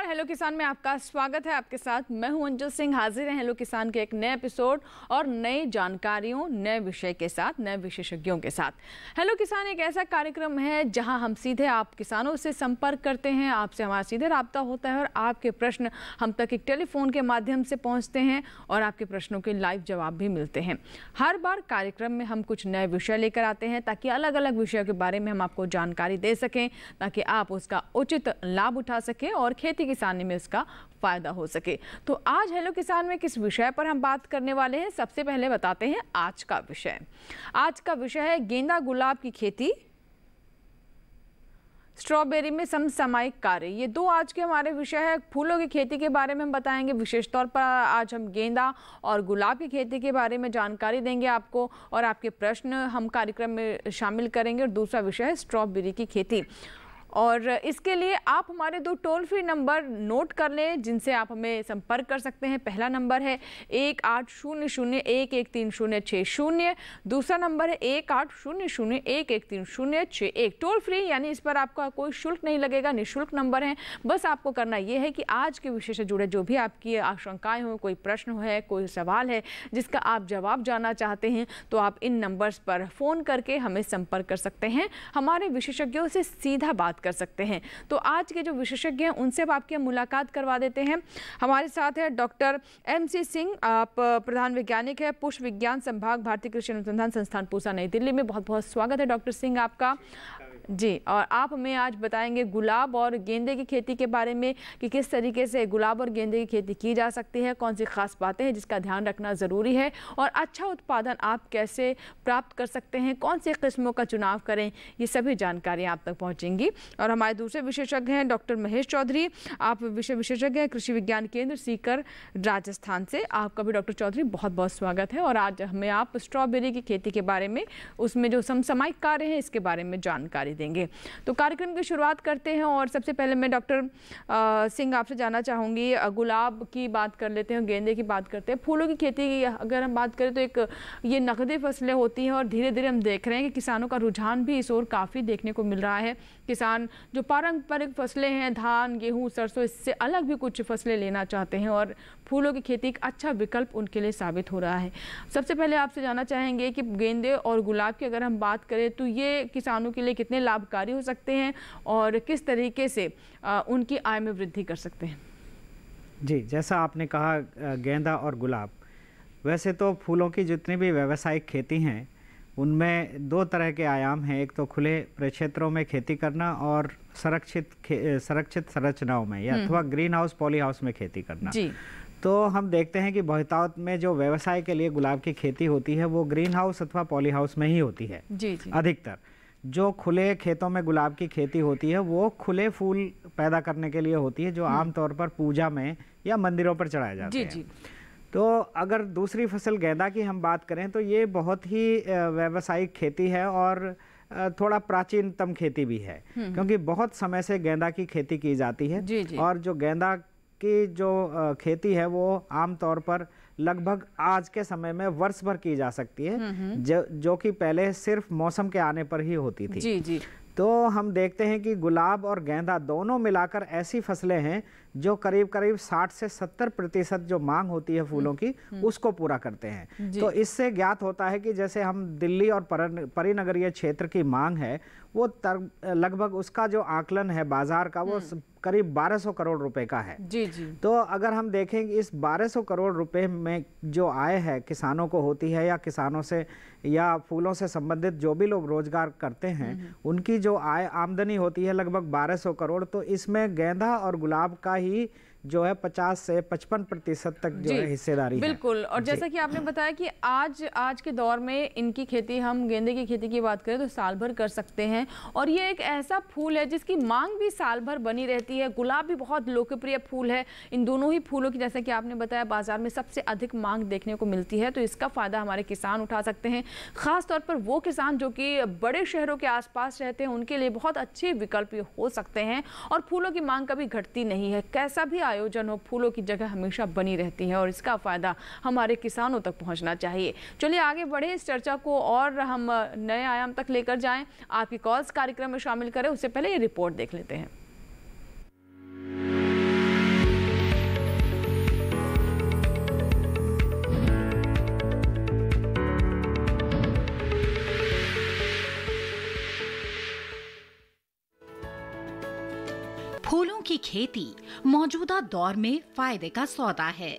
Hello किसान में आपका स्वागत है। आपके साथ मैं हूं अंजू सिंह, हाजिर हैं हेलो किसान के एक नए एपिसोड और नई जानकारियों, नए विषय के साथ, नए विशेषज्ञों के साथ। हेलो किसान एक ऐसा कार्यक्रम है जहां हम सीधे आप किसानों से संपर्क करते हैं, आपसे हमारा सीधे राब्ता होता है और आपके प्रश्न हम तक एक टेलीफोन के माध्यम से पहुँचते हैं और आपके प्रश्नों के लाइव जवाब भी मिलते हैं। हर बार कार्यक्रम में हम कुछ नए विषय लेकर आते हैं ताकि अलग अलग विषयों के बारे में हम आपको जानकारी दे सकें, ताकि आप उसका उचित लाभ उठा सकें और खेती किसानी में इसका फायदा हो सके। तो आज हेलो किसान में किस विषय पर हम बात करने वाले हैं, सबसे पहले बताते हैं आज का विषय। आज का विषय है गेंदा गुलाब की खेती, स्ट्रॉबेरी में समसामयिक कार्य। ये दो आज के हमारे विषय है। फूलों की खेती के बारे में हम बताएंगे, विशेष तौर पर आज हम गेंदा और गुलाब की खेती के बारे में जानकारी देंगे आपको और आपके प्रश्न हम कार्यक्रम में शामिल करेंगे। और दूसरा विषय है स्ट्रॉबेरी की खेती। और इसके लिए आप हमारे दो टोल फ्री नंबर नोट कर लें जिनसे आप हमें संपर्क कर सकते हैं। पहला नंबर है 1800113060, दूसरा नंबर है 1800113061। टोल फ्री यानी इस पर आपका कोई शुल्क नहीं लगेगा, निःशुल्क नंबर है। बस आपको करना यह है कि आज के विषय से जुड़े जो भी आपकी आशंकाएं हो, कोई प्रश्न है, कोई सवाल है जिसका आप जवाब जानना चाहते हैं, तो आप इन नंबर्स पर फ़ोन करके हमें संपर्क कर सकते हैं। हमारे विशेषज्ञों से सीधा बात कर सकते हैं। तो आज के जो विशेषज्ञ हैं उनसे अब आपकी मुलाकात करवा देते हैं। हमारे साथ है डॉक्टर MC सिंह, आप प्रधान वैज्ञानिक है, पुष्प विज्ञान संभाग, भारतीय कृषि अनुसंधान संस्थान पूसा, नई दिल्ली में। बहुत बहुत स्वागत है डॉक्टर सिंह आपका जी। और आप हमें आज बताएंगे गुलाब और गेंदे की खेती के बारे में कि किस तरीके से गुलाब और गेंदे की खेती की जा सकती है, कौन सी खास बातें हैं जिसका ध्यान रखना ज़रूरी है और अच्छा उत्पादन आप कैसे प्राप्त कर सकते हैं, कौन सी किस्मों का चुनाव करें, ये सभी जानकारियाँ आप तक पहुँचेंगी। और हमारे दूसरे विशेषज्ञ हैं डॉक्टर महेश चौधरी, आप विशेषज्ञ हैं कृषि विज्ञान केंद्र सीकर, राजस्थान से। आपका भी डॉक्टर चौधरी बहुत बहुत स्वागत है। और आज हमें आप स्ट्रॉबेरी की खेती के बारे में, उसमें जो समसामयिक कार्य हैं, इसके बारे में जानकारी देंगे। तो कार्यक्रम की शुरुआत करते हैं और सबसे पहले मैं डॉक्टर सिंह आपसे जानना चाहूँगी, गुलाब की बात कर लेते हैं, गेंदे की बात करते हैं। फूलों की खेती अगर हम बात करें तो एक ये नकदी फसलें होती हैं और धीरे धीरे हम देख रहे हैं कि किसानों का रुझान भी इस ओर काफ़ी देखने को मिल रहा है। किसान जो पारंपरिक फसलें हैं, धान, गेहूं, सरसों, इससे अलग भी कुछ फसलें लेना चाहते हैं और फूलों की खेती एक अच्छा विकल्प उनके लिए साबित हो रहा है। सबसे पहले आपसे जानना चाहेंगे कि गेंदे और गुलाब की अगर हम बात करें तो ये किसानों के लिए कितने लाभकारी हो सकते हैं और किस तरीके से उनकी आय में वृद्धि कर सकते हैं। जी, जैसा आपने कहा गेंदा और गुलाब, वैसे तो फूलों की जितनी भी व्यावसायिक खेती हैं उनमें दो तरह के आयाम हैं। एक तो खुले प्रक्षेत्रों में खेती करना और संरक्षित संरचनाओं में या अथवा ग्रीन हाउस, पॉली हाउस में खेती करना जी। तो हम देखते हैं कि बहुतायत में जो व्यवसाय के लिए गुलाब की खेती होती है वो ग्रीन हाउस अथवा पॉली हाउस में ही होती है जी। अधिकतर जो खुले खेतों में गुलाब की खेती होती है वो खुले फूल पैदा करने के लिए होती है, जो आमतौर पर पूजा में या मंदिरों पर चढ़ाए जाते हैं। तो अगर दूसरी फसल गेंदा की हम बात करें तो ये बहुत ही व्यावसायिक खेती है और थोड़ा प्राचीनतम खेती भी है, क्योंकि बहुत समय से गेंदा की खेती की जाती है जी। और जो गेंदा की जो खेती है वो आमतौर पर लगभग आज के समय में वर्ष भर की जा सकती है, जो कि पहले सिर्फ मौसम के आने पर ही होती थी जी। तो हम देखते हैं कि गुलाब और गेंदा दोनों मिलाकर ऐसी फसलें हैं जो करीब करीब 60 से 70% जो मांग होती है फूलों की उसको पूरा करते हैं। तो इससे ज्ञात होता है कि जैसे हम दिल्ली और परिनगरीय क्षेत्र की मांग है वो लगभग उसका जो आकलन है बाजार का वो करीब 1200 करोड़ रुपए का है जी। तो अगर हम देखें कि इस 1200 करोड़ रुपए में जो आय है किसानों को होती है या किसानों से या फूलों से संबंधित जो भी लोग रोजगार करते हैं उनकी जो आय आमदनी होती है लगभग 1200 करोड़। तो इसमें गेंदा और गुलाब का ही जो है 50 से 55% तक जो है हिस्सेदारी बिल्कुल है। और जैसा कि आपने बताया कि आज के दौर में इनकी खेती, हम गेंदे की खेती की बात करें तो साल भर कर सकते हैं और ये एक ऐसा फूल है जिसकी मांग भी साल भर बनी रहती है। गुलाब भी बहुत लोकप्रिय फूल है। इन दोनों ही फूलों की जैसा कि आपने बताया बाजार में सबसे अधिक मांग देखने को मिलती है, तो इसका फायदा हमारे किसान उठा सकते हैं। खास तौर पर वो किसान जो कि बड़े शहरों के आसपास रहते हैं उनके लिए बहुत अच्छे विकल्प हो सकते हैं और फूलों की मांग कभी घटती नहीं है। कैसा भी आयोजन हो, फूलों की जगह हमेशा बनी रहती है और इसका फायदा हमारे किसानों तक पहुंचना चाहिए। चलिए आगे बढ़े इस चर्चा को और हम नए आयाम तक लेकर जाएं। आपकी कॉल्स कार्यक्रम में शामिल करें उससे पहले ये रिपोर्ट देख लेते हैं। की खेती मौजूदा दौर में फायदे का सौदा है।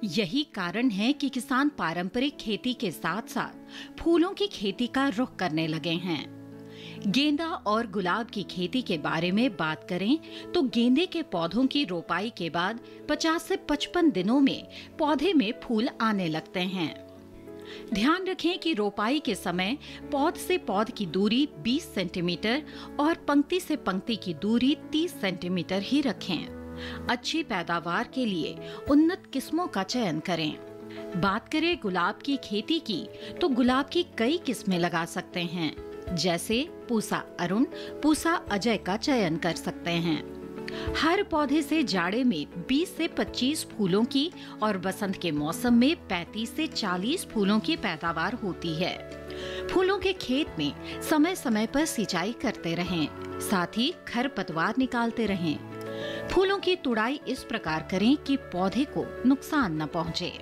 यही कारण है कि किसान पारंपरिक खेती के साथ साथ फूलों की खेती का रुख करने लगे हैं। गेंदा और गुलाब की खेती के बारे में बात करें तो गेंदे के पौधों की रोपाई के बाद 50 से 55 दिनों में पौधे में फूल आने लगते हैं। ध्यान रखें कि रोपाई के समय पौध से पौध की दूरी 20 सेंटीमीटर और पंक्ति से पंक्ति की दूरी 30 सेंटीमीटर ही रखें। अच्छी पैदावार के लिए उन्नत किस्मों का चयन करें। बात करें गुलाब की खेती की तो गुलाब की कई किस्में लगा सकते हैं, जैसे पूसा अरुण, पूसा अजय का चयन कर सकते हैं। हर पौधे से जाड़े में 20 से 25 फूलों की और बसंत के मौसम में 35 से 40 फूलों की पैदावार होती है। फूलों के खेत में समय समय पर सिंचाई करते रहें, साथ ही खरपतवार निकालते रहें। फूलों की तुड़ाई इस प्रकार करें कि पौधे को नुकसान न पहुंचे।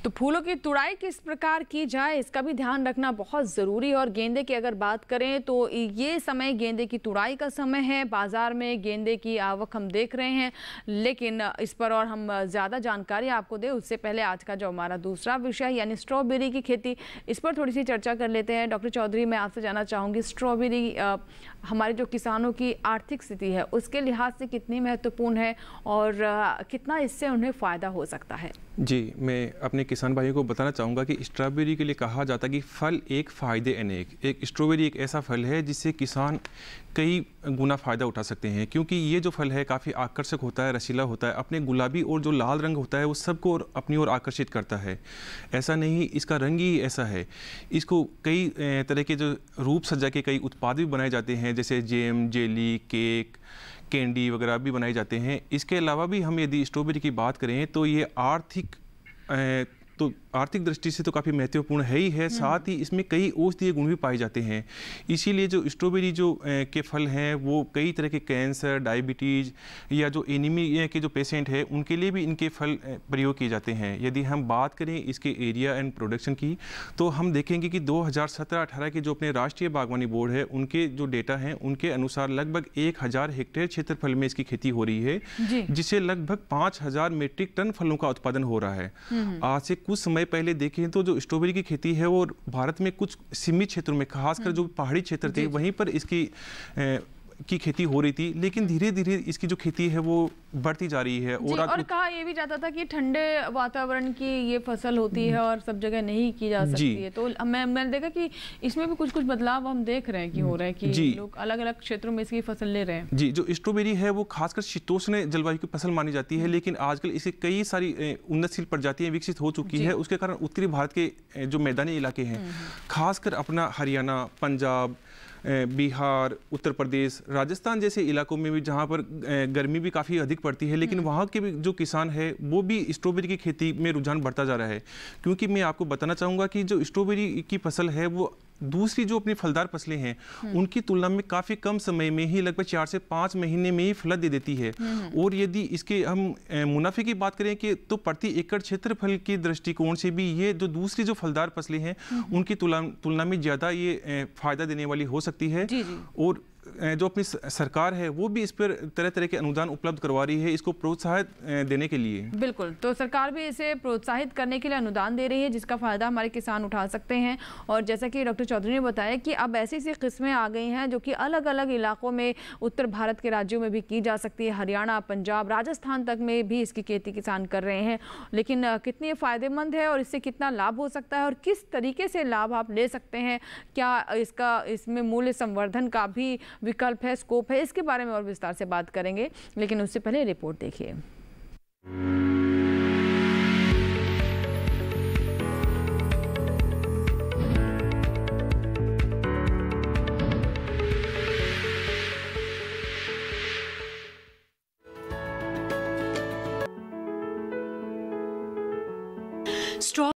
तो फूलों की तुड़ाई किस प्रकार की जाए इसका भी ध्यान रखना बहुत ज़रूरी है। और गेंदे की अगर बात करें तो ये समय गेंदे की तुड़ाई का समय है। बाज़ार में गेंदे की आवक हम देख रहे हैं, लेकिन इस पर और हम ज़्यादा जानकारी आपको दें उससे पहले आज का जो हमारा दूसरा विषय यानी स्ट्रॉबेरी की खेती, इस पर थोड़ी सी चर्चा कर लेते हैं। डॉक्टर चौधरी, मैं आपसे जानना चाहूँगी, स्ट्रॉबेरी हमारे जो किसानों की आर्थिक स्थिति है उसके लिहाज से कितनी महत्वपूर्ण है और कितना इससे उन्हें फ़ायदा हो सकता है? जी, मैं अपने किसान भाइयों को बताना चाहूँगा कि स्ट्रॉबेरी के लिए कहा जाता है कि फल एक फ़ायदे अनेक। एक स्ट्रॉबेरी एक ऐसा फल है जिससे किसान कई गुना फ़ायदा उठा सकते हैं, क्योंकि ये जो फल है काफ़ी आकर्षक होता है, रसीला होता है, अपने गुलाबी और जो लाल रंग होता है वो सबको अपनी ओर आकर्षित करता है। ऐसा नहीं, इसका रंग ही ऐसा है। इसको कई तरह के जो रूप सज्जा के कई उत्पाद भी बनाए जाते हैं, जैसे जैम, जेली, केक, कैंडी वगैरह भी बनाए जाते हैं। इसके अलावा भी हम यदि स्ट्रॉबेरी की बात करें तो ये आर्थिक दृष्टि से तो काफ़ी महत्वपूर्ण है ही है, साथ ही इसमें कई औषधीय गुण भी पाए जाते हैं। इसीलिए जो स्ट्रॉबेरी के फल हैं वो कई तरह के कैंसर, डायबिटीज़ या जो एनीमिया के जो पेशेंट हैं उनके लिए भी इनके फल प्रयोग किए जाते हैं। यदि हम बात करें इसके एरिया एंड प्रोडक्शन की तो हम देखेंगे कि 2017-18 के जो अपने राष्ट्रीय बागवानी बोर्ड है उनके जो डेटा हैं उनके अनुसार लगभग 1000 हेक्टेयर क्षेत्रफल में इसकी खेती हो रही है, जिससे लगभग 5000 मीट्रिक टन फलों का उत्पादन हो रहा है। आज से कुछ समय पहले देखें तो जो स्ट्रॉबेरी की खेती है वो भारत में कुछ सीमित क्षेत्रों में, खासकर जो पहाड़ी क्षेत्र थे वहीं पर इसकी खेती हो रही थी, लेकिन धीरे धीरे इसकी जो खेती है वो बढ़ती जा रही है। और कहा ये भी जाता था कि ठंडे वातावरण की ये फसल होती है और सब जगह नहीं की जा सकती है। तो मैंने देखा कि इसमें भी कुछ बदलाव हम देख रहे हैं कि हो रहे हैं कि लोग अलग अलग क्षेत्रों में इसकी फसल ले रहे हैं। जी, जो स्ट्रॉबेरी है वो खासकर शीतोष्ण जलवायु की फसल मानी जाती है, लेकिन आजकल इसकी कई सारी उन्नतशील प्रजातियां विकसित हो चुकी है। उसके कारण उत्तरी भारत के जो मैदानी इलाके हैं, खासकर अपना हरियाणा, पंजाब, बिहार, उत्तर प्रदेश, राजस्थान जैसे इलाकों में भी जहाँ पर गर्मी भी काफ़ी अधिक पड़ती है, लेकिन वहाँ के भी जो किसान है वो भी स्ट्रॉबेरी की खेती में रुझान बढ़ता जा रहा है। क्योंकि मैं आपको बताना चाहूँगा कि जो स्ट्रॉबेरी की फसल है वो दूसरी जो अपनी फलदार फसलें हैं उनकी तुलना में काफ़ी कम समय में ही, लगभग 4 से 5 महीने में ही फल दे देती है। और यदि इसके हम मुनाफे की बात करें कि तो प्रति एकड़ क्षेत्रफल के दृष्टिकोण से भी ये जो दूसरी जो फलदार फसलें हैं उनकी तुलना में ज़्यादा ये फायदा देने वाली हो सकती है। और जो अपनी सरकार है वो भी इस पर तरह तरह के अनुदान उपलब्ध करवा रही है इसको प्रोत्साहित देने के लिए। बिल्कुल, तो सरकार भी इसे प्रोत्साहित करने के लिए अनुदान दे रही है जिसका फायदा हमारे किसान उठा सकते हैं। और जैसा कि डॉक्टर चौधरी ने बताया कि अब ऐसी किस्में आ गई हैं जो कि अलग अलग इलाकों में उत्तर भारत के राज्यों में भी की जा सकती है। हरियाणा, पंजाब, राजस्थान तक में भी इसकी खेती किसान कर रहे हैं। लेकिन कितनी फायदेमंद है और इससे कितना लाभ हो सकता है और किस तरीके से लाभ आप ले सकते हैं, क्या इसमें मूल्य संवर्धन का भी विकल्प है, स्कोप है, इसके बारे में और विस्तार से बात करेंगे। लेकिन उससे पहले रिपोर्ट देखिए। स्ट्रॉ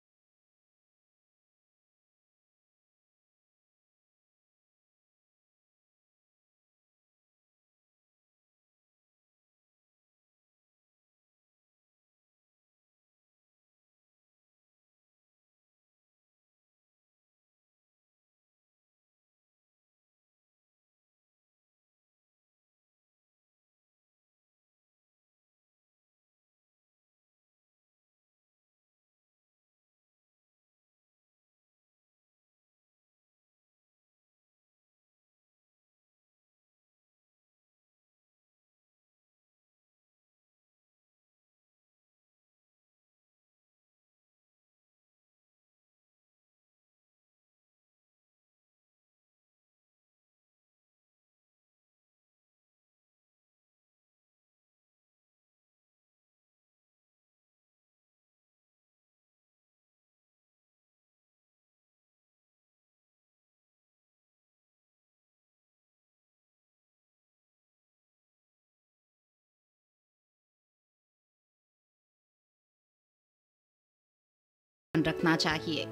रखना चाहिए।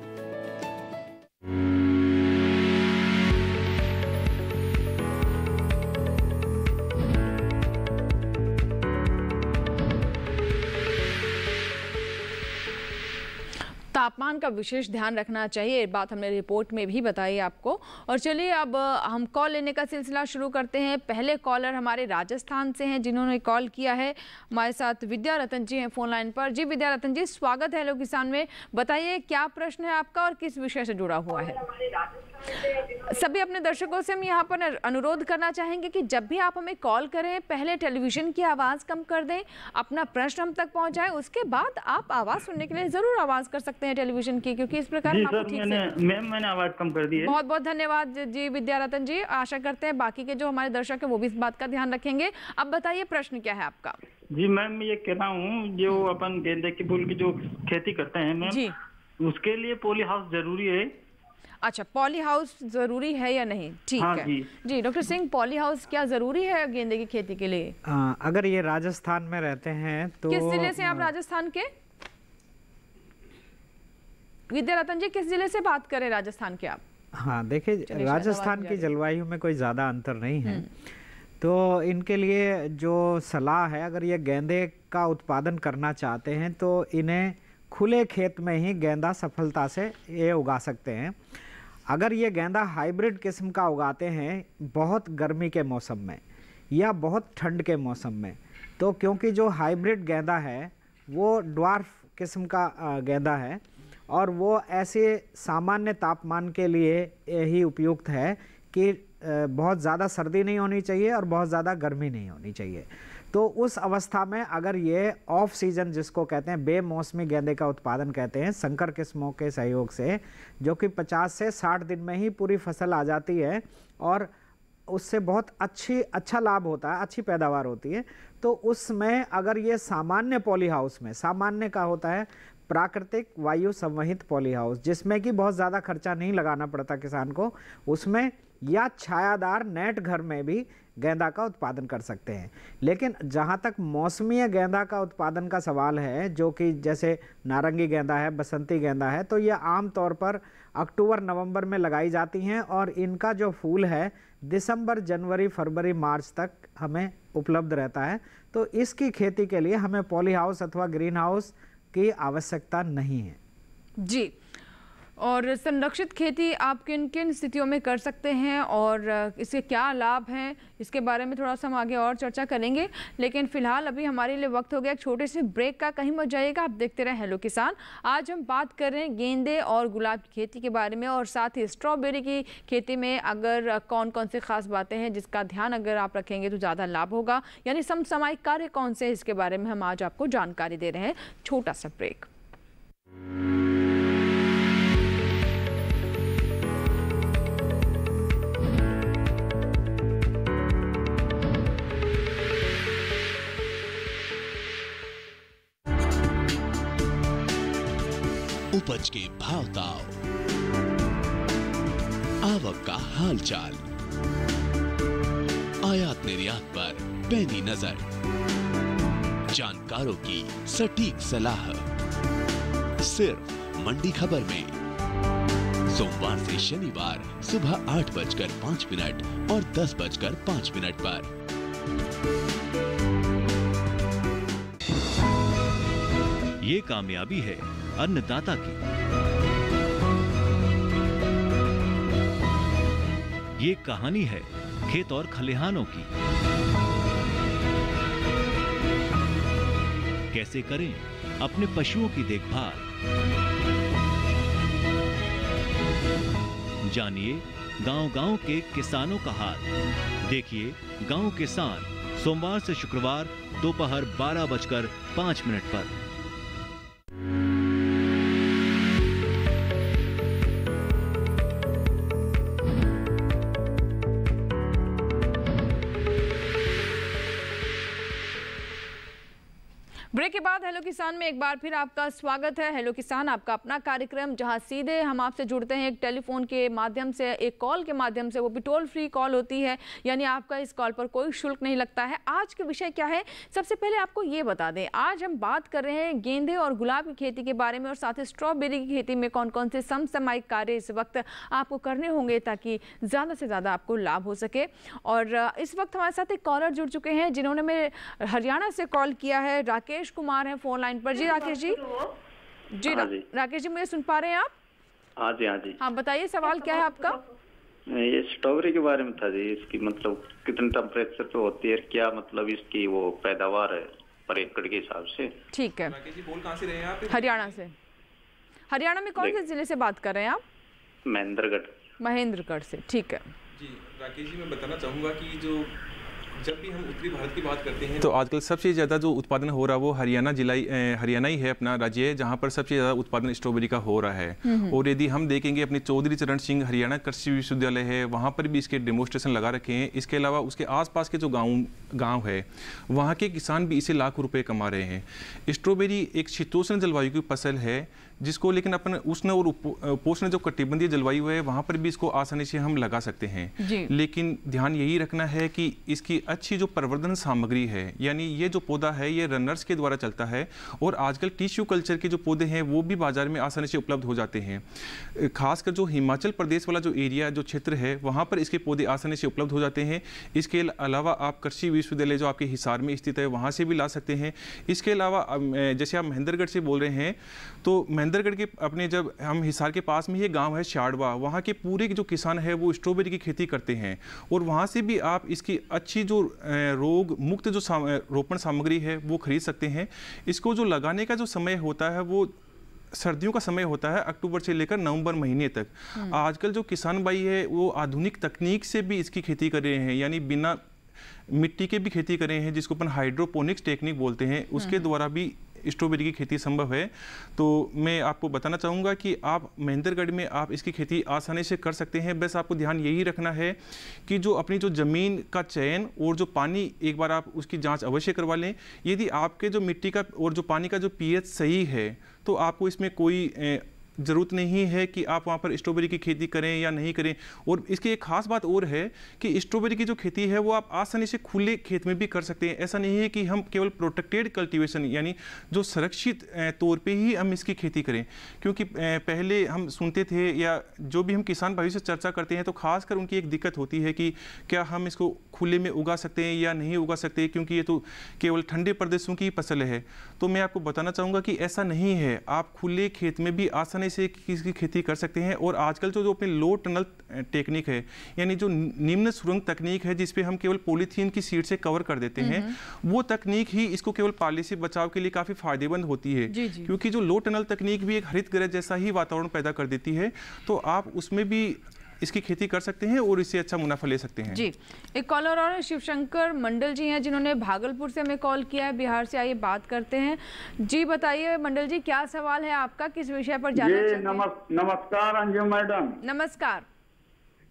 तापमान का विशेष ध्यान रखना चाहिए, ये बात हमने रिपोर्ट में भी बताई आपको। और चलिए अब हम कॉल लेने का सिलसिला शुरू करते हैं। पहले कॉलर हमारे राजस्थान से हैं जिन्होंने कॉल किया है। हमारे साथ विद्या रतन जी हैं फोन लाइन पर। जी विद्या रतन जी, स्वागत है हेलो किसान में। बताइए क्या प्रश्न है आपका और किस विषय से जुड़ा हुआ है। सभी अपने दर्शकों से हम यहाँ पर अनुरोध करना चाहेंगे कि जब भी आप हमें कॉल करें पहले टेलीविजन की आवाज़ कम कर दें, अपना प्रश्न हम तक पहुँचाएं, उसके बाद आप आवाज़ सुनने के लिए ज़रूर आवाज़ कर सकते हैं टेलीविजन की, क्योंकि इस प्रकार मैंने आवाज़ कम कर दी है। बहुत बहुत धन्यवाद जी विद्या रतन जी। आशा करते हैं बाकी के जो हमारे दर्शक है वो भी इस बात का ध्यान रखेंगे। अब बताइए प्रश्न क्या है आपका। जी मैम, मैं ये कह रहा हूँ जो अपन गेंदे के फूल की जो खेती करते हैं मैम जी, उसके लिए पॉली हाउस जरूरी है? अच्छा, पॉली हाउस जरूरी है या नहीं? ठीक हाँ है जी डॉक्टर सिंह, पॉली हाउस क्या जरूरी है गेंदे की खेती के लिए? अगर ये राजस्थान में रहते हैं तो किस जिले से आप राजस्थान के? विद्या रतन जी, किस जिले से बात करें राजस्थान के आप? हाँ देखिए, राजस्थान की जलवायु में कोई ज़्यादा अंतर नहीं है, तो इनके लिए जो सलाह है, अगर ये गेंदे का उत्पादन करना चाहते हैं तो इन्हें खुले खेत में ही गेंदा सफलता से ये उगा सकते हैं। अगर ये गेंदा हाइब्रिड किस्म का उगाते हैं बहुत गर्मी के मौसम में या बहुत ठंड के मौसम में, तो क्योंकि जो हाइब्रिड गेंदा है वो ड्वार्फ किस्म का गेंदा है और वो ऐसे सामान्य तापमान के लिए ही उपयुक्त है कि बहुत ज़्यादा सर्दी नहीं होनी चाहिए और बहुत ज़्यादा गर्मी नहीं होनी चाहिए। तो उस अवस्था में अगर ये ऑफ सीजन, जिसको कहते हैं बेमौसमी गेंदे का उत्पादन कहते हैं, संकर किस्मों के सहयोग से, जो कि 50 से 60 दिन में ही पूरी फसल आ जाती है और उससे बहुत अच्छा लाभ होता है, अच्छी पैदावार होती है, तो उसमें अगर ये सामान्य पॉली हाउस में, सामान्य का होता है प्राकृतिक वायु संवहित पॉली हाउस, जिसमें कि बहुत ज़्यादा खर्चा नहीं लगाना पड़ता किसान को, उसमें या छायादार नेट घर में भी गेंदा का उत्पादन कर सकते हैं। लेकिन जहाँ तक मौसमी गेंदा का उत्पादन का सवाल है, जो कि जैसे नारंगी गेंदा है, बसंती गेंदा है, तो ये आम तौर पर अक्टूबर नवंबर में लगाई जाती हैं और इनका जो फूल है दिसंबर, जनवरी, फरवरी, मार्च तक हमें उपलब्ध रहता है। तो इसकी खेती के लिए हमें पॉली हाउस अथवा ग्रीन हाउस की आवश्यकता नहीं है। जी, और संरक्षित खेती आप किन किन स्थितियों में कर सकते हैं और इसके क्या लाभ हैं, इसके बारे में थोड़ा सा हम आगे और चर्चा करेंगे। लेकिन फिलहाल अभी हमारे लिए वक्त हो गया एक छोटे से ब्रेक का। कहीं मत जाइएगा, आप देखते रहें हेलो किसान। आज हम बात कर रहे हैं गेंदे और गुलाब की खेती के बारे में और साथ ही स्ट्रॉबेरी की खेती में अगर कौन कौन से खास बातें हैं जिसका ध्यान अगर आप रखेंगे तो ज़्यादा लाभ होगा, यानी समसामयिक कार्य कौन से, इसके बारे में हम आज आपको जानकारी दे रहे हैं। छोटा सा ब्रेक। उपज के भाव ताव, आवक का हालचाल, आयात निर्यात पर पैनी नजर, जानकारों की सटीक सलाह, सिर्फ मंडी खबर में। सोमवार से शनिवार सुबह 8:05 और 10:05 पर। ये कामयाबी है अन्नदाता की, ये कहानी है खेत और खलिहानों की। कैसे करें अपने पशुओं की देखभाल, जानिए गांव-गांव के किसानों का हाल। देखिए गांव किसान सोमवार से शुक्रवार दोपहर 12:05 पर। ब्रेक के बाद हेलो किसान में एक बार फिर आपका स्वागत है। हेलो किसान आपका अपना कार्यक्रम जहां सीधे हम आपसे जुड़ते हैं एक टेलीफोन के माध्यम से, एक कॉल के माध्यम से, वो भी टोल फ्री कॉल होती है, यानी आपका इस कॉल पर कोई शुल्क नहीं लगता है। आज के विषय क्या है, सबसे पहले आपको ये बता दें, आज हम बात कर रहे हैं गेंदे और गुलाब की खेती के बारे में और साथ ही स्ट्रॉबेरी की खेती में कौन कौन से समसामयिक कार्य इस वक्त आपको करने होंगे ताकि ज़्यादा से ज़्यादा आपको लाभ हो सके। और इस वक्त हमारे साथ एक कॉलर जुड़ चुके हैं जिन्होंने मेरे हरियाणा से कॉल किया है। राकेश कुमार है फोन लाइन पर। जी राकेश जी। जी राकेश जी, मुझे सुन पा रहे हैं आप? हाँ जी, हाँ जी। हाँ बताइए, सवाल क्या है आपका? ये स्ट्रॉबेरी के बारे में था जी। इसकी मतलब कितने टेम्परेचर पे होती है, क्या मतलब इसकी वो पैदावार है पर एकड़ के हिसाब से? ठीक है। राकेश जी, बोल कहाँ से रहे हैं आप? हरियाणा से। हरियाणा में कौन से जिले से बात कर रहे हैं आप? महेंद्रगढ़ से। ठीक है जी। राकेश जी, मैं बताना चाहूँगा कि जो जब भी हम उत्तरी भारत की बात करते हैं तो आजकल सबसे ज़्यादा जो उत्पादन हो रहा है वो हरियाणा ही है, अपना राज्य है जहाँ पर सबसे ज़्यादा उत्पादन स्ट्रॉबेरी का हो रहा है। और यदि हम देखेंगे अपने चौधरी चरण सिंह हरियाणा कृषि विश्वविद्यालय है, वहाँ पर भी इसके डेमोन्स्ट्रेशन लगा रखे हैं। इसके अलावा उसके आसपास के जो गाँव है वहाँ के किसान भी इसे लाखों रुपये कमा रहे हैं। स्ट्रॉबेरी एक शीतोष्ण जलवायु की फसल है जिसको लेकिन अपन उष्ण और उपोष्ण जो कटिबंधीय जलवायु है वहाँ पर भी इसको आसानी से हम लगा सकते हैं। लेकिन ध्यान यही रखना है कि इसकी अच्छी जो प्रवर्धन सामग्री है, यानी ये जो पौधा है ये रनर्स के द्वारा चलता है और आजकल टिश्यू कल्चर के जो पौधे हैं वो भी बाजार में आसानी से उपलब्ध हो जाते हैं। खासकर जो हिमाचल प्रदेश वाला जो एरिया जो क्षेत्र है वहाँ पर इसके पौधे आसानी से उपलब्ध हो जाते हैं। इसके अलावा आप कृषि विश्वविद्यालय जो आपके हिसार में स्थित है वहाँ से भी ला सकते हैं। इसके अलावा जैसे आप महेंद्रगढ़ से बोल रहे हैं तो महेंद्रगढ़ के अपने जब हम हिसार के पास में ये गांव है शाड़वा, वहाँ के पूरे जो किसान है वो स्ट्रॉबेरी की खेती करते हैं और वहाँ से भी आप इसकी अच्छी जो रोग मुक्त जो रोपण सामग्री है वो खरीद सकते हैं। इसको जो लगाने का जो समय होता है वो सर्दियों का समय होता है, अक्टूबर से लेकर नवंबर महीने तक। आजकल जो किसान भाई है वो आधुनिक तकनीक से भी इसकी खेती कर रहे हैं, यानी बिना मिट्टी के भी खेती कर रहे हैं जिसको अपन हाइड्रोपोनिक्स टेक्निक बोलते हैं, उसके द्वारा भी स्ट्रॉबेरी की खेती संभव है। तो मैं आपको बताना चाहूँगा कि आप महेंद्रगढ़ में आप इसकी खेती आसानी से कर सकते हैं। बस आपको ध्यान यही रखना है कि जो अपनी जो ज़मीन का चयन और जो पानी एक बार आप उसकी जांच अवश्य करवा लें। यदि आपके जो मिट्टी का और जो पानी का जो पीएच सही है तो आपको इसमें कोई ज़रूरत नहीं है कि आप वहाँ पर स्ट्रॉबेरी की खेती करें या नहीं करें। और इसकी एक खास बात और है कि स्ट्रॉबेरी की जो खेती है वो आप आसानी से खुले खेत में भी कर सकते हैं। ऐसा नहीं है कि हम केवल प्रोटेक्टेड कल्टीवेशन यानी जो सुरक्षित तौर पे ही हम इसकी खेती करें, क्योंकि पहले हम सुनते थे या जो भी हम किसान भाई से चर्चा करते हैं तो खासकर उनकी एक दिक्कत होती है कि क्या हम इसको खुले में उगा सकते हैं या नहीं उगा सकते, क्योंकि ये तो केवल ठंडे प्रदेशों की फसल है। तो मैं आपको बताना चाहूँगा कि ऐसा नहीं है, आप खुले खेत में भी आसानी से इसकी खेती कर सकते हैं। और आजकल जो अपने लो टनल टेक्निक है, यानी जो निम्न सुरंग तकनीक है जिसपे हम केवल पॉलीथीन की शीट से कवर कर देते हैं, वो तकनीक ही इसको केवल पाले से बचाव के लिए काफ़ी फायदेमंद होती है। क्योंकि जो लो टनल तकनीक भी एक हरित गृह जैसा ही वातावरण पैदा कर देती है, तो आप उसमें भी इसकी खेती कर सकते हैं और इससे अच्छा मुनाफा ले सकते हैं। जी, एक कॉलर और शिवशंकर मंडल जी हैं जिन्होंने भागलपुर से हमें कॉल किया है, बिहार से। आइए बात करते हैं। जी बताइए मंडल जी, क्या सवाल है आपका, किस विषय पर जानना चाहते हैं? नमस्कार अंजू मैडम। नमस्कार।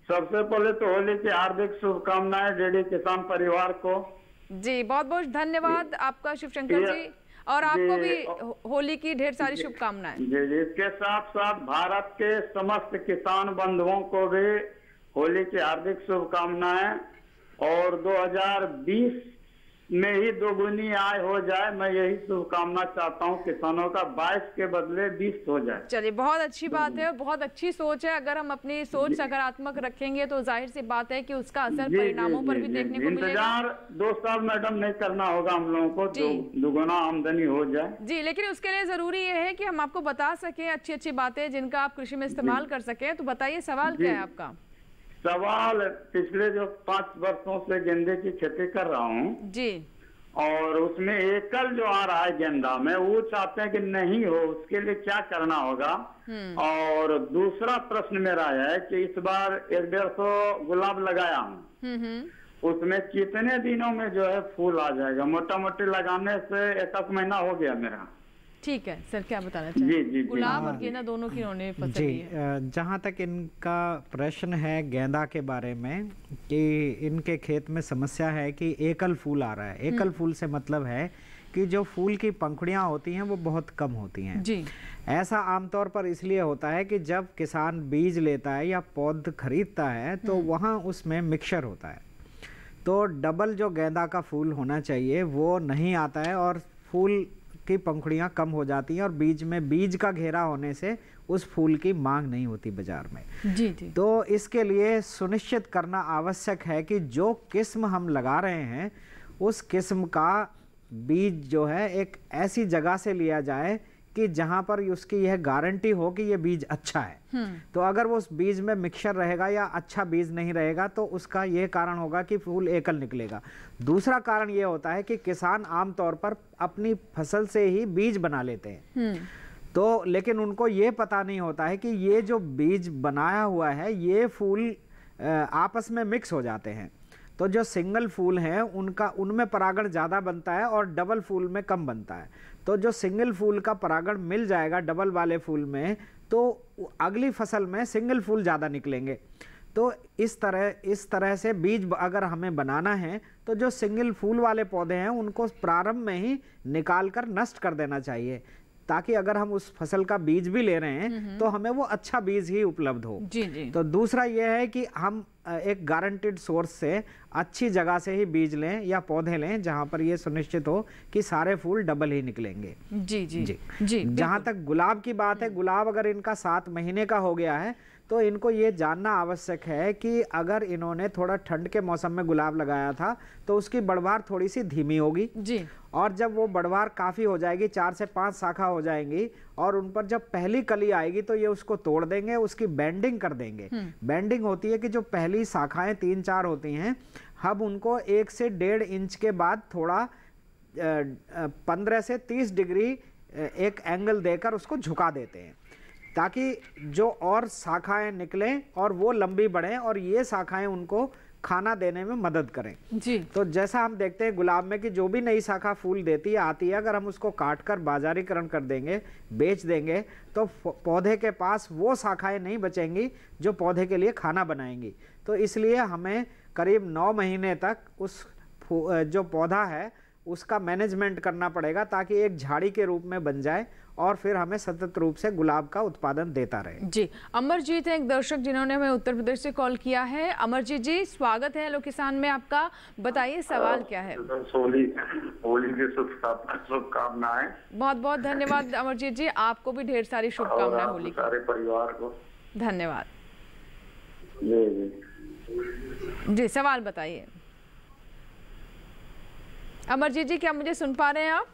सबसे पहले तो होली की हार्दिक शुभकामनाएं डीडी किसान परिवार को। जी बहुत बहुत धन्यवाद आपका शिवशंकर जी, और आपको भी होली की ढेर सारी शुभकामनाएं। जी जी, इसके साथ साथ भारत के समस्त किसान बंधुओं को भी होली की हार्दिक शुभकामनाएं और 2020 में ही दोगुनी आय हो जाए, मैं यही शुभकामना चाहता हूं किसानों का, 22 के बदले 20 हो जाए। चलिए बहुत अच्छी बात है, बहुत अच्छी सोच है। अगर हम अपनी सोच सकारात्मक रखेंगे तो जाहिर सी बात है कि उसका असर परिणामों पर भी देखने को मिलेगा। इंतजार 2 साल मैडम नहीं करना होगा हम लोगों को, दुगुना आमदनी हो जाए। जी, लेकिन उसके लिए जरूरी ये है कि हम आपको बता सकें अच्छी अच्छी बातें जिनका आप कृषि में इस्तेमाल कर सकें। तो बताइए सवाल क्या है आपका? सवाल, पिछले जो 5 वर्षों से गेंदे की खेती कर रहा हूँ जी, और उसमें एकल जो आ रहा है गेंदा में, वो चाहते हैं कि नहीं हो, उसके लिए क्या करना होगा? और दूसरा प्रश्न मेरा है कि इस बार 150 गुलाब लगाया हूँ, उसमें कितने दिनों में जो है फूल आ जाएगा? मोटा मोटी लगाने से 1 महीना हो गया मेरा। ठीक है सर, क्या बताना चाहिए? गुलाब और गेंदा दोनों की उन्होंने फसल ली है। जहाँ तक इनका प्रश्न है गेंदा के बारे में कि इनके खेत में समस्या है कि एकल फूल आ रहा है। एकल फूल से मतलब है कि जो फूल की पंखुड़ियाँ होती हैं वो बहुत कम होती हैं जी। ऐसा आमतौर पर इसलिए होता है कि जब किसान बीज लेता है या पौध खरीदता है तो वहाँ उसमें मिक्सचर होता है, तो डबल जो गेंदा का फूल होना चाहिए वो नहीं आता है और फूल की पंखुड़ियाँ कम हो जाती हैं और बीज में बीज का घेरा होने से उस फूल की मांग नहीं होती बाजार में। जी जी। तो इसके लिए सुनिश्चित करना आवश्यक है कि जो किस्म हम लगा रहे हैं उस किस्म का बीज जो है एक ऐसी जगह से लिया जाए कि जहां पर उसकी यह गारंटी हो कि यह बीज अच्छा है। तो अगर वो उस बीज में मिक्सचर रहेगा या अच्छा बीज नहीं रहेगा तो उसका यह कारण होगा कि फूल एकल निकलेगा। दूसरा कारण यह होता है कि किसान आमतौर पर अपनी फसल से ही बीज बना लेते हैं, तो लेकिन उनको ये पता नहीं होता है कि ये जो बीज बनाया हुआ है ये फूल आपस में मिक्स हो जाते हैं। तो जो सिंगल फूल हैं उनमें परागण ज़्यादा बनता है और डबल फूल में कम बनता है। तो जो सिंगल फूल का परागण मिल जाएगा डबल वाले फूल में तो अगली फसल में सिंगल फूल ज़्यादा निकलेंगे। तो इस तरह से बीज अगर हमें बनाना है तो जो सिंगल फूल वाले पौधे हैं उनको प्रारंभ में ही निकाल कर नष्ट कर देना चाहिए, ताकि अगर हम उस फसल का बीज भी ले रहे हैं तो हमें वो अच्छा बीज ही उपलब्ध हो। जी जी। तो दूसरा ये है कि हम एक गारंटेड सोर्स से अच्छी जगह से ही बीज लें या पौधे लें जहां पर ये सुनिश्चित हो कि सारे फूल डबल ही निकलेंगे। जी जी जी, जी। जहां तक गुलाब की बात है, गुलाब अगर इनका 7 महीने का हो गया है तो इनको ये जानना आवश्यक है कि अगर इन्होंने थोड़ा ठंड के मौसम में गुलाब लगाया था तो उसकी बढ़वार थोड़ी सी धीमी होगी जी, और जब वो बढ़वार काफ़ी हो जाएगी, 4 से 5 शाखा हो जाएंगी और उन पर जब पहली कली आएगी तो ये उसको तोड़ देंगे, उसकी बैंडिंग कर देंगे। बैंडिंग होती है कि जो पहली शाखाएं 3-4 होती हैं, हम उनको 1 से 1.5 इंच के बाद थोड़ा 15 से 30 डिग्री एक एंगल देकर उसको झुका देते हैं ताकि जो और शाखाएं निकलें और वो लंबी बढ़ें और ये शाखाएं उनको खाना देने में मदद करें। जी। तो जैसा हम देखते हैं गुलाब में कि जो भी नई शाखा फूल देती है आती है, अगर हम उसको काट कर बाजारीकरण कर देंगे, बेच देंगे, तो पौधे के पास वो शाखाएं नहीं बचेंगी जो पौधे के लिए खाना बनाएंगी। तो इसलिए हमें करीब 9 महीने तक उस जो पौधा है उसका मैनेजमेंट करना पड़ेगा ताकि एक झाड़ी के रूप में बन जाए और फिर हमें सतत रूप से गुलाब का उत्पादन देता रहे। जी। अमरजीत है एक दर्शक जिन्होंने हमें उत्तर प्रदेश से कॉल किया है। अमरजीत जी, स्वागत है हेलो किसान में आपका, बताइए सवाल क्या है। होली की शुभकामनाएं। बहुत बहुत धन्यवाद अमरजीत जी, आपको भी ढेर सारी शुभकामनाएं होली की। सारे परिवार को धन्यवाद। जी जी, सवाल बताइए अमरजीत जी, क्या मुझे सुन पा रहे हैं आप?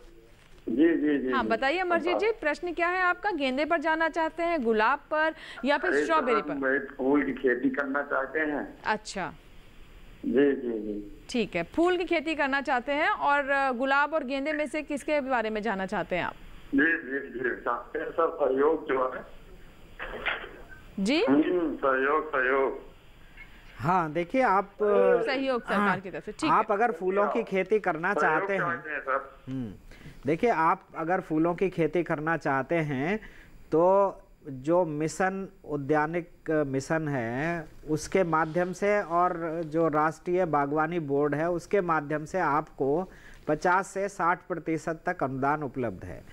जी जी जी। हाँ बताइए अमरजीत जी, प्रश्न क्या है आपका? गेंदे पर जाना चाहते हैं, गुलाब पर या फिर स्ट्रॉबेरी पर? फूल की खेती करना चाहते हैं। अच्छा जी जी जी। ठीक है, फूल की खेती करना चाहते हैं और गुलाब और गेंदे में से किसके बारे में जानना चाहते हैं आप? जी जी जी, चाहते हैं सर सहयोग जो है। जी सहयोग। हाँ देखिए, आप सहयोग सरकार की तरफ से, ठीक है। आप अगर फूलों की खेती करना चाहते हैं, देखिए आप अगर फूलों की खेती करना चाहते हैं तो जो मिशन उद्यानिक मिशन है उसके माध्यम से और जो राष्ट्रीय बागवानी बोर्ड है उसके माध्यम से आपको 50 से 60% तक अनुदान उपलब्ध है।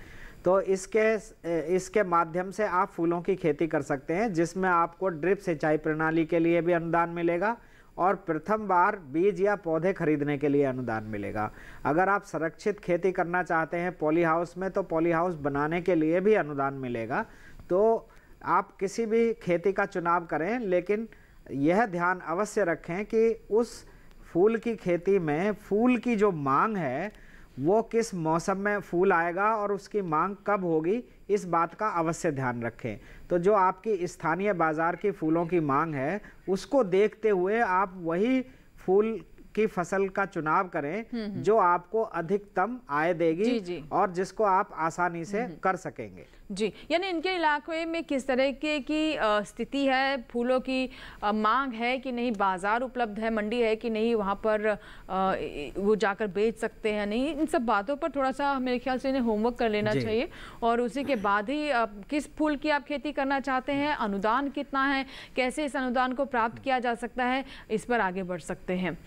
तो इसके माध्यम से आप फूलों की खेती कर सकते हैं, जिसमें आपको ड्रिप सिंचाई प्रणाली के लिए भी अनुदान मिलेगा और प्रथम बार बीज या पौधे खरीदने के लिए अनुदान मिलेगा। अगर आप संरक्षित खेती करना चाहते हैं पॉली हाउस में तो पॉली हाउस बनाने के लिए भी अनुदान मिलेगा। तो आप किसी भी खेती का चुनाव करें, लेकिन यह ध्यान अवश्य रखें कि उस फूल की खेती में फूल की जो मांग है वो किस मौसम में फूल आएगा और उसकी मांग कब होगी, इस बात का अवश्य ध्यान रखें। तो जो आपकी स्थानीय बाजार की फूलों की मांग है उसको देखते हुए आप वही फूल की फसल का चुनाव करें जो आपको अधिकतम आय देगी। जी जी। और जिसको आप आसानी से कर सकेंगे। जी, यानी इनके इलाके में किस तरह की स्थिति है, फूलों की मांग है कि नहीं, बाजार उपलब्ध है, मंडी है कि नहीं, वहाँ पर वो जाकर बेच सकते हैं नहीं, इन सब बातों पर थोड़ा सा मेरे ख्याल से इन्हें होमवर्क कर लेना चाहिए और उसी के बाद ही किस फूल की आप खेती करना चाहते हैं, अनुदान कितना है, कैसे इस अनुदान को प्राप्त किया जा सकता है, इस पर आगे बढ़ सकते हैं।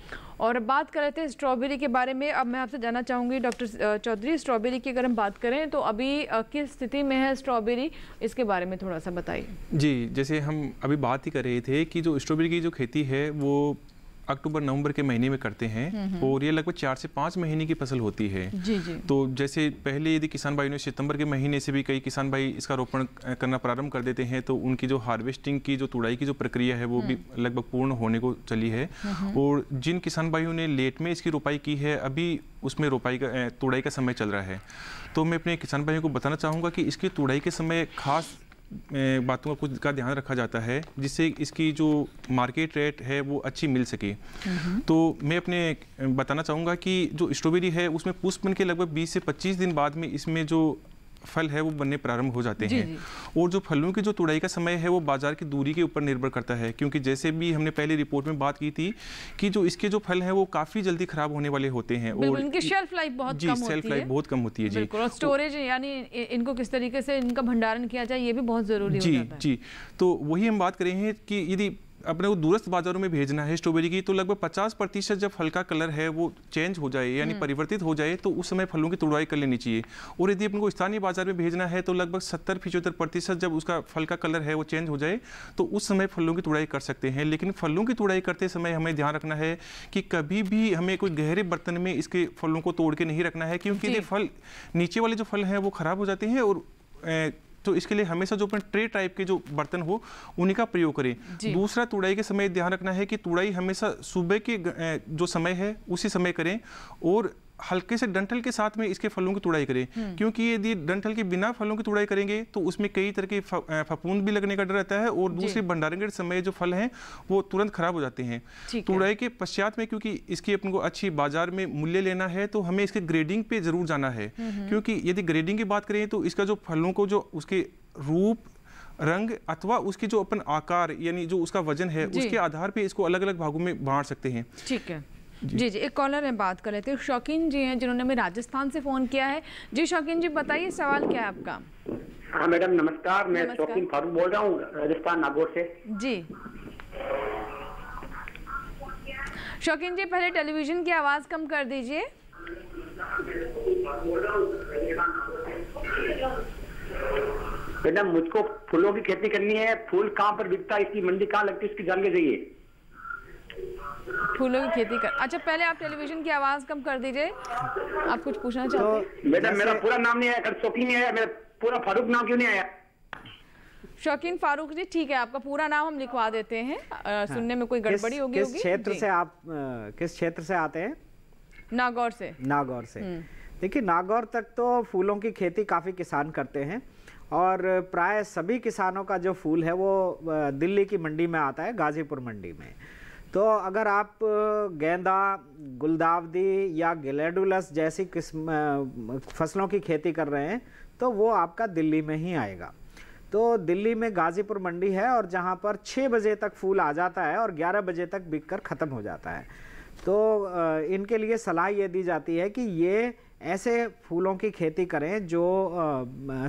और बात कर रहे थे स्ट्रॉबेरी के बारे में। अब मैं आपसे जानना चाहूँगी डॉक्टर चौधरी, स्ट्रॉबेरी की अगर हम बात करें तो अभी किस स्थिति में है स्ट्रॉबेरी, इसके बारे में थोड़ा सा बताइए। जी, जैसे हम अभी बात ही कर रहे थे कि जो स्ट्रॉबेरी की जो खेती है वो अक्टूबर नवंबर के महीने में करते हैं और ये लगभग 4 से 5 महीने की फसल होती है। जी जी। तो जैसे पहले यदि किसान भाई ने सितंबर के महीने से भी कई किसान भाई इसका रोपण करना प्रारंभ कर देते हैं तो उनकी जो हार्वेस्टिंग की जो तुड़ाई की जो प्रक्रिया है वो भी लगभग पूर्ण होने को चली है। और जिन किसान भाइयों ने लेट में इसकी रोपाई की है अभी उसमें तुड़ाई का समय चल रहा है। तो मैं अपने किसान भाइयों को बताना चाहूँगा कि इसकी तुड़ाई के समय खास बातों का ध्यान रखा जाता है जिससे इसकी जो मार्केट रेट है वो अच्छी मिल सके। तो मैं अपने बताना चाहूँगा कि जो स्ट्रॉबेरी है उसमें पुष्पन के लगभग 20 से 25 दिन बाद में इसमें जो फल है वो बनने प्रारंभ हो जाते हैं। और जो फलों की जो तुड़ाई का समय है वो बाजार की दूरी के ऊपर निर्भर करता है, क्योंकि जैसे भी हमने पहले रिपोर्ट में बात की थी कि जो इसके जो फल हैं वो काफी जल्दी खराब होने वाले होते हैं और इनकी शेल्फ लाइफ बहुत कम होती है। शेल्फ लाइफ बहुत कम होती है जी। और स्टोरेज यानी इनको किस तरीके से इनका भंडारण किया जाए ये भी बहुत जरूरी हो जाता है। जी, तो वही हम बात कर रहे हैं कि यदि अपने को दूरस्थ बाजारों में भेजना है स्ट्रॉबेरी की तो लगभग 50% जब फल का कलर है वो चेंज हो जाए यानी परिवर्तित हो जाए तो उस समय फलों की तुड़ाई कर लेनी चाहिए। और यदि अपने को स्थानीय बाजार में भेजना है तो लगभग 70-75% जब उसका फल का कलर है वो चेंज हो जाए तो उस समय फलों की तुड़ाई कर सकते हैं। लेकिन फलों की तुड़ाई करते समय हमें ध्यान रखना है कि कभी भी हमें कोई गहरे बर्तन में इसके फलों को तोड़ के नहीं रखना है, क्योंकि ये फल नीचे वाले जो फल हैं वो खराब हो जाते हैं। और तो इसके लिए हमेशा जो अपन ट्रे टाइप के जो बर्तन हो उन्हीं का प्रयोग करें। दूसरा, तुड़ाई के समय ध्यान रखना है कि तुड़ाई हमेशा सुबह के जो समय है उसी समय करें और हल्के से डंठल के साथ में इसके फलों की तुड़ाई करें, क्योंकि यदि डंठल के बिना फलों की तुड़ाई करेंगे तो उसमें कई तरह के फफूंद भी लगने का डर रहता है और दूसरे भंडारण के समय जो फल हैं वो तुरंत खराब हो जाते हैं। तुड़ाई के पश्चात में क्योंकि इसकी अपन को अच्छी बाजार में मूल्य लेना है तो हमें इसके ग्रेडिंग पे जरूर जाना है, क्योंकि यदि ग्रेडिंग की बात करें तो इसका जो फलों को जो उसके रूप, रंग अथवा उसकी जो अपन आकार यानी जो उसका वजन है उसके आधार पे इसको अलग अलग भागों में बांट सकते हैं। ठीक है जी जी। एक कॉलर है, बात कर लेते हैं। शौकीन जी हैं जिन्होंने हमें राजस्थान से फोन किया है। जी शौकीन जी बताइए, सवाल क्या है आपका? हाँ मैडम नमस्कार, मैं शौकीन फारूक बोल रहा हूँ राजस्थान नागौर से। जी शौकीन जी पहले टेलीविजन की आवाज कम कर दीजिए। मैडम मुझको फूलों की खेती करनी है, फूल कहाँ पर बिकता है, इसकी मंडी कहाँ लगती है, इसकी जानकारी चाहिए। फूलों की खेती कर, अच्छा पहले आप टेलीविजन की आवाज कम कर दीजिए। आप कुछ पूछना चाहते हैं? मैडम मेरा पूरा नाम नहीं आया, शौकीन नहीं आया, मेरा पूरा फारूक नाम क्यों नहीं आया? शौकीन फारूक जी ठीक है, आपका पूरा नाम हम लिखवा देते हैं। सुनने में कोई गड़बड़ी होगी। किस क्षेत्र से आप किस क्षेत्र से आते हैं? नागौर से। नागौर से। देखिए नागौर तक तो फूलों की खेती काफी किसान करते हैं और प्राय सभी किसानों का जो फूल है वो दिल्ली की मंडी में आता है, गाजीपुर मंडी में। तो अगर आप गेंदा, गुलदावदी या ग्लैडुलस जैसी किस्म फसलों की खेती कर रहे हैं तो वो आपका दिल्ली में ही आएगा। तो दिल्ली में गाजीपुर मंडी है और जहाँ पर 6 बजे तक फूल आ जाता है और 11 बजे तक बिककर ख़त्म हो जाता है। तो इनके लिए सलाह ये दी जाती है कि ये ऐसे फूलों की खेती करें जो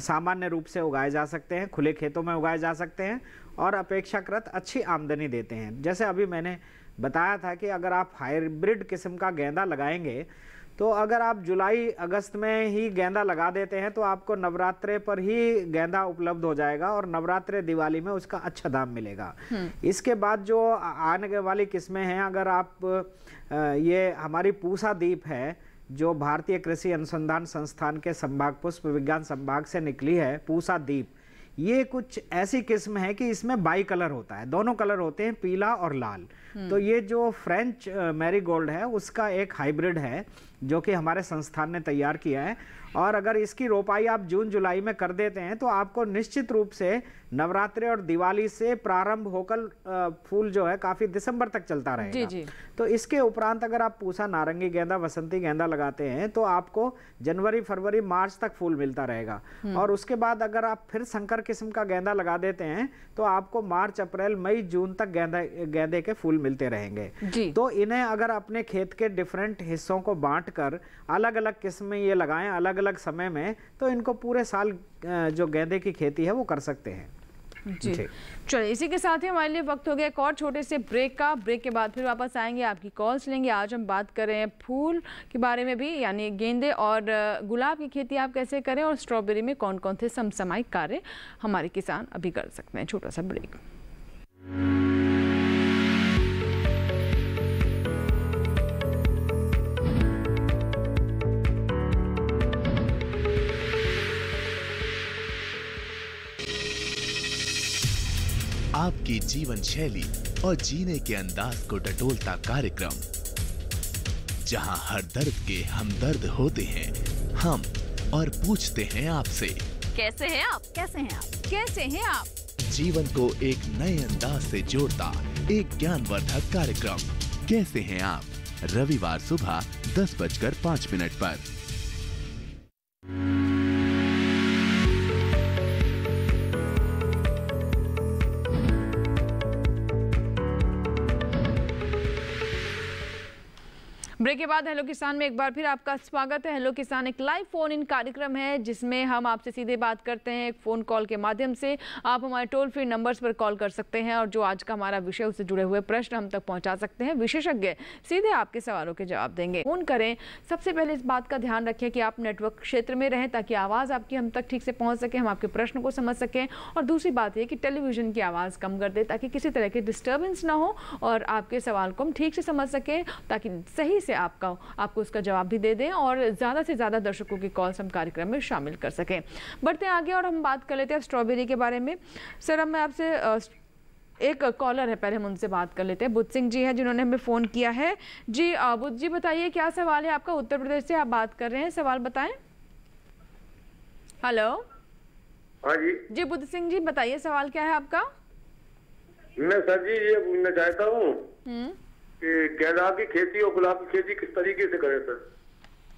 सामान्य रूप से उगाए जा सकते हैं, खुले खेतों में उगाए जा सकते हैं और अपेक्षाकृत अच्छी आमदनी देते हैं। जैसे अभी मैंने बताया था कि अगर आप हाइब्रिड किस्म का गेंदा लगाएंगे तो अगर आप जुलाई अगस्त में ही गेंदा लगा देते हैं तो आपको नवरात्रे पर ही गेंदा उपलब्ध हो जाएगा और नवरात्रे दिवाली में उसका अच्छा दाम मिलेगा। इसके बाद जो आने वाली किस्में हैं, अगर आप ये हमारी पूसा दीप है जो भारतीय कृषि अनुसंधान संस्थान के संभाग पुष्प विज्ञान संभाग से निकली है, पूसा दीप, ये कुछ ऐसी किस्म है कि इसमें बाई कलर होता है, दोनों कलर होते हैं, पीला और लाल। तो ये जो फ्रेंच मैरीगोल्ड है उसका एक हाइब्रिड है जो कि हमारे संस्थान ने तैयार किया है और अगर इसकी रोपाई आप जून जुलाई में कर देते हैं तो आपको निश्चित रूप से नवरात्रि और दिवाली से प्रारंभ होकर फूल जो है काफी दिसंबर तक चलता रहेगा। जी। तो इसके उपरांत अगर आप पूसा नारंगी गेंदा, वसंती गेंदा लगाते हैं तो आपको जनवरी, फरवरी, मार्च तक फूल मिलता रहेगा और उसके बाद अगर आप फिर संकर किस्म का गेंदा लगा देते हैं तो आपको मार्च, अप्रैल, मई, जून तक गेंदे के फूल मिलते रहेंगे। तो इन्हें अगर अपने खेत के डिफरेंट हिस्सों को बांट कर अलग अलग किस्म में ये लगाएं अलग अलग समय में तो इनको पूरे साल जो गेंदे की खेती है वो कर सकते हैं। जी चलिए, इसी के साथ ही हमारे लिए वक्त हो गया एक और छोटे से ब्रेक का। ब्रेक के बाद फिर वापस आएंगे, आपकी कॉल्स लेंगे। आज हम बात कर रहे हैं फूल के बारे में भी, यानी गेंदे और गुलाब की खेती आप कैसे करें और स्ट्रॉबेरी में कौन कौन से समसामयिक कार्य हमारे किसान अभी कर सकते हैं। छोटा सा ब्रेक। आपकी जीवन शैली और जीने के अंदाज को टटोलता कार्यक्रम, जहां हर दर्द के हमदर्द होते हैं हम और पूछते हैं आपसे, कैसे हैं आप? कैसे हैं आप? कैसे हैं आप? जीवन को एक नए अंदाज से जोड़ता एक ज्ञानवर्धक कार्यक्रम, कैसे हैं आप? रविवार सुबह 10:05 पर। ब्रेक के बाद हेलो किसान में एक बार फिर आपका स्वागत है। हेलो किसान एक लाइव फोन इन कार्यक्रम है जिसमें हम आपसे सीधे बात करते हैं। एक फ़ोन कॉल के माध्यम से आप हमारे टोल फ्री नंबर्स पर कॉल कर सकते हैं और जो आज का हमारा विषय उससे जुड़े हुए प्रश्न हम तक पहुंचा सकते हैं। विशेषज्ञ सीधे आपके सवालों के जवाब देंगे। फ़ोन करें, सबसे पहले इस बात का ध्यान रखें कि आप नेटवर्क क्षेत्र में रहें ताकि आवाज़ आपकी हम तक ठीक से पहुँच सके, हम आपके प्रश्न को समझ सकें। और दूसरी बात यह कि टेलीविज़न की आवाज़ कम कर दें ताकि किसी तरह की डिस्टर्बेंस ना हो और आपके सवाल को हम ठीक से समझ सकें, ताकि सही से आपको उसका जवाब भी दे दें और ज़्यादा से ज़्यादा दर्शकों की कॉल्स हम कार्यक्रम में शामिल कर सकें। बढ़ते हैं आगे और हम बात कर लेते हैं स्ट्रॉबेरी के बारे में। सर, अब मैं आपसे एक कॉलर है, पहले हम उनसे बात कर लेते हैं। बुद्ध सिंह जी हैं जिन्होंने हमें फ़ोन किया है। जी बुद्ध जी बताइए क्या सवाल है आपका? उत्तर प्रदेश से आप बात कर रहे हैं, सवाल बताएं। हेलो। हाँ जी। जी बुद्ध सिंह जी बताइए सवाल क्या है आपका? मैं सर जी ये पूछना चाहता हूँ कि गेंदा की खेती और गुलाब की खेती किस तरीके से करें सर?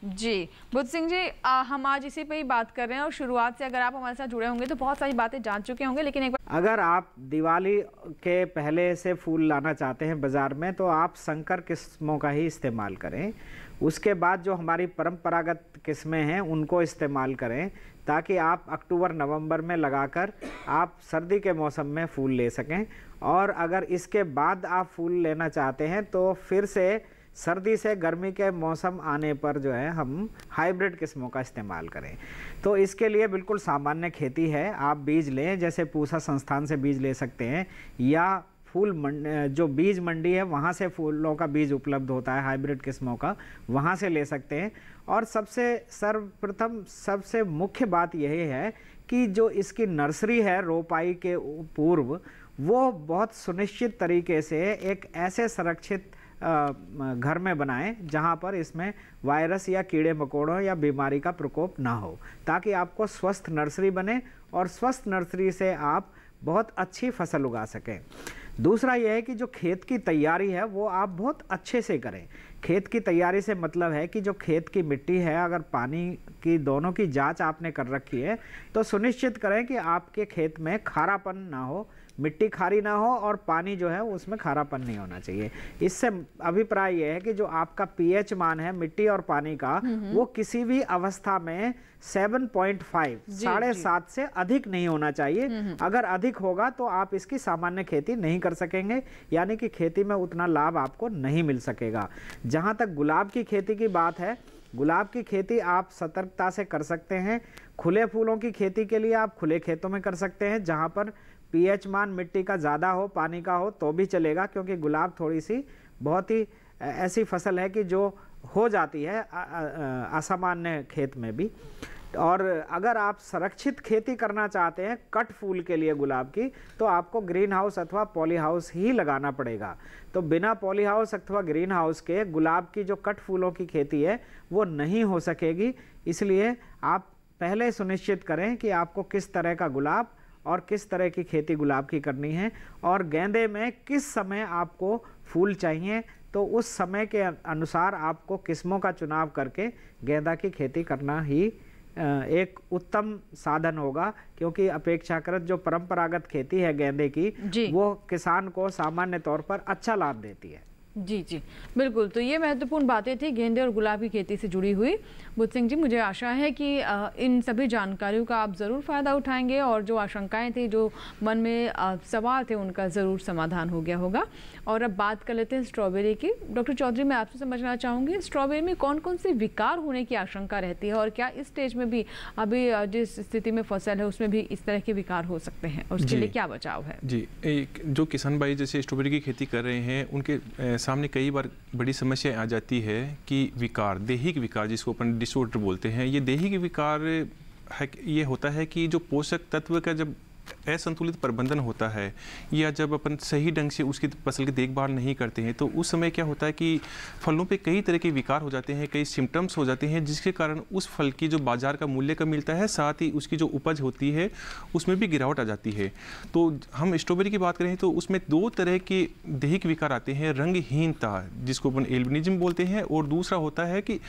जी बुद्ध सिंह जी, हम आज इसी पे ही बात कर रहे हैं और शुरुआत से अगर आप हमारे साथ जुड़े होंगे तो बहुत सारी बातें जान चुके होंगे, लेकिन एक बार अगर आप दिवाली के पहले से फूल लाना चाहते हैं बाज़ार में तो आप संकर किस्मों का ही इस्तेमाल करें। उसके बाद जो हमारी परंपरागत किस्में हैं उनको इस्तेमाल करें ताकि आप अक्टूबर नवंबर में लगाकर आप सर्दी के मौसम में फूल ले सकें। और अगर इसके बाद आप फूल लेना चाहते हैं तो फिर से सर्दी से गर्मी के मौसम आने पर जो है हम हाइब्रिड किस्मों का इस्तेमाल करें। तो इसके लिए बिल्कुल सामान्य खेती है, आप बीज लें, जैसे पूसा संस्थान से बीज ले सकते हैं या जो बीज मंडी है वहाँ से फूलों का बीज उपलब्ध होता है हाइब्रिड किस्मों का, वहाँ से ले सकते हैं। और सर्वप्रथम सबसे मुख्य बात यही है कि जो इसकी नर्सरी है रोपाई के पूर्व, वो बहुत सुनिश्चित तरीके से एक ऐसे सुरक्षित घर में बनाएं जहां पर इसमें वायरस या कीड़े मकोड़ों या बीमारी का प्रकोप ना हो, ताकि आपको स्वस्थ नर्सरी बने और स्वस्थ नर्सरी से आप बहुत अच्छी फसल उगा सकें। दूसरा यह है कि जो खेत की तैयारी है वो आप बहुत अच्छे से करें। खेत की तैयारी से मतलब है कि जो खेत की मिट्टी है, अगर पानी की दोनों की जांच आपने कर रखी है तो सुनिश्चित करें कि आपके खेत में खारापन ना हो, मिट्टी खारी ना हो और पानी जो है उसमें खारापन नहीं होना चाहिए। इससे अभिप्राय यह है कि जो आपका पीएच मान है मिट्टी और पानी का, वो किसी भी अवस्था में 7.5 7.5 से अधिक नहीं होना चाहिए। अगर अधिक होगा तो आप इसकी सामान्य खेती नहीं कर सकेंगे, यानी कि खेती में उतना लाभ आपको नहीं मिल सकेगा। जहाँ तक गुलाब की खेती की बात है, गुलाब की खेती आप सतर्कता से कर सकते हैं। खुले फूलों की खेती के लिए आप खुले खेतों में कर सकते हैं जहाँ पर पीएच मान मिट्टी का ज़्यादा हो, पानी का हो तो भी चलेगा, क्योंकि गुलाब थोड़ी सी बहुत ही ऐसी फसल है कि जो हो जाती है असामान्य खेत में भी। और अगर आप संरक्षित खेती करना चाहते हैं कट फूल के लिए गुलाब की, तो आपको ग्रीन हाउस अथवा पॉली हाउस ही लगाना पड़ेगा। तो बिना पॉली हाउस अथवा ग्रीन हाउस के गुलाब की जो कट फूलों की खेती है वो नहीं हो सकेगी। इसलिए आप पहले सुनिश्चित करें कि आपको किस तरह का गुलाब और किस तरह की खेती गुलाब की करनी है और गेंदे में किस समय आपको फूल चाहिए, तो उस समय के अनुसार आपको किस्मों का चुनाव करके गेंदा की खेती करना ही एक उत्तम साधन होगा। क्योंकि अपेक्षाकृत जो परंपरागत खेती है गेंदे की, वो किसान को सामान्य तौर पर अच्छा लाभ देती है। जी जी बिल्कुल। तो ये महत्वपूर्ण बातें थी गेंदे और गुलाब की खेती से जुड़ी हुई। बुद्ध सिंह जी, मुझे आशा है कि इन सभी जानकारियों का आप ज़रूर फ़ायदा उठाएंगे और जो आशंकाएं थी, जो मन में सवाल थे, उनका ज़रूर समाधान हो गया होगा। और अब बात कर लेते हैं स्ट्रॉबेरी की। डॉक्टर चौधरी, मैं आपसे समझना चाहूँगी स्ट्रॉबेरी में कौन कौन से विकार होने की आशंका रहती है और क्या इस स्टेज में भी अभी जिस स्थिति में फसल है उसमें भी इस तरह के विकार हो सकते हैं और उसके लिए क्या बचाव है? जी, जो किसान भाई जैसे स्ट्रॉबेरी की खेती कर रहे हैं उनके सामने कई बार बड़ी समस्या आ जाती है कि विकार, दैहिक विकार जिसको अपन डिसऑर्डर बोलते हैं, ये दैहिक विकार है, ये होता है कि जो पोषक तत्व का जब असंतुलित प्रबंधन होता है या जब अपन सही ढंग से उसकी फसल की देखभाल नहीं करते हैं तो उस समय क्या होता है कि फलों पे कई तरह के विकार हो जाते हैं, कई सिम्टम्स हो जाते हैं, जिसके कारण उस फल की जो बाजार का मूल्य कम मिलता है, साथ ही उसकी जो उपज होती है उसमें भी गिरावट आ जाती है। तो हम स्ट्रॉबेरी की बात करें तो उसमें दो तरह के दैहिक विकार आते हैं, रंगहीनता जिसको अपन एल्बिनिज्म बोलते हैं, और दूसरा होता है कि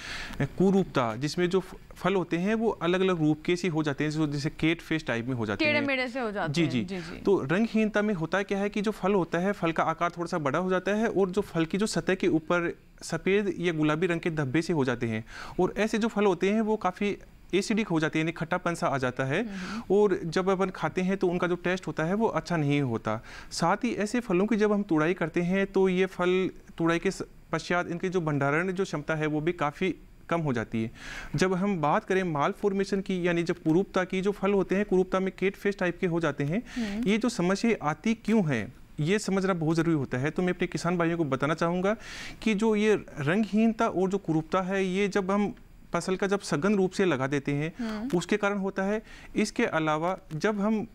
कुरूपता, जिसमें जो फल होते हैं वो अलग अलग रूप के से हो जाते हैं, जैसे केट फेस टाइप में हो जाते हैं, टेढ़े-मेढ़े से हो जाते हैं। जी। तो रंगहीनता में होता क्या है कि जो फल होता है, फल का आकार थोड़ा सा बड़ा हो जाता है और जो फल की जो सतह के ऊपर सफ़ेद या गुलाबी रंग के धब्बे से हो जाते हैं, और ऐसे जो फल होते हैं वो काफ़ी एसिडिक हो जाते हैं, यानी खट्टापन सा आ जाता है, और जब अपन खाते हैं तो उनका जो टेस्ट होता है वो अच्छा नहीं होता। साथ ही ऐसे फलों की जब हम तुड़ाई करते हैं तो ये फल तुड़ाई के पश्चात इनकी जो भंडारण जो क्षमता है वो भी काफ़ी कम हो जाती है। जब हम बात करें माल फॉर्मेशन की, यानी जब कुरूपता की, जो फल होते हैं कुरूपता में केट फेस टाइप के हो जाते हैं, ये जो समस्या आती क्यों है ये समझना बहुत ज़रूरी होता है। तो मैं अपने किसान भाइयों को बताना चाहूँगा कि जो ये रंगहीनता और जो कुरूपता है, ये जब हम फसल का जब सघन रूप से लगा देते हैं उसके कारण होता है। इसके अलावा जब हम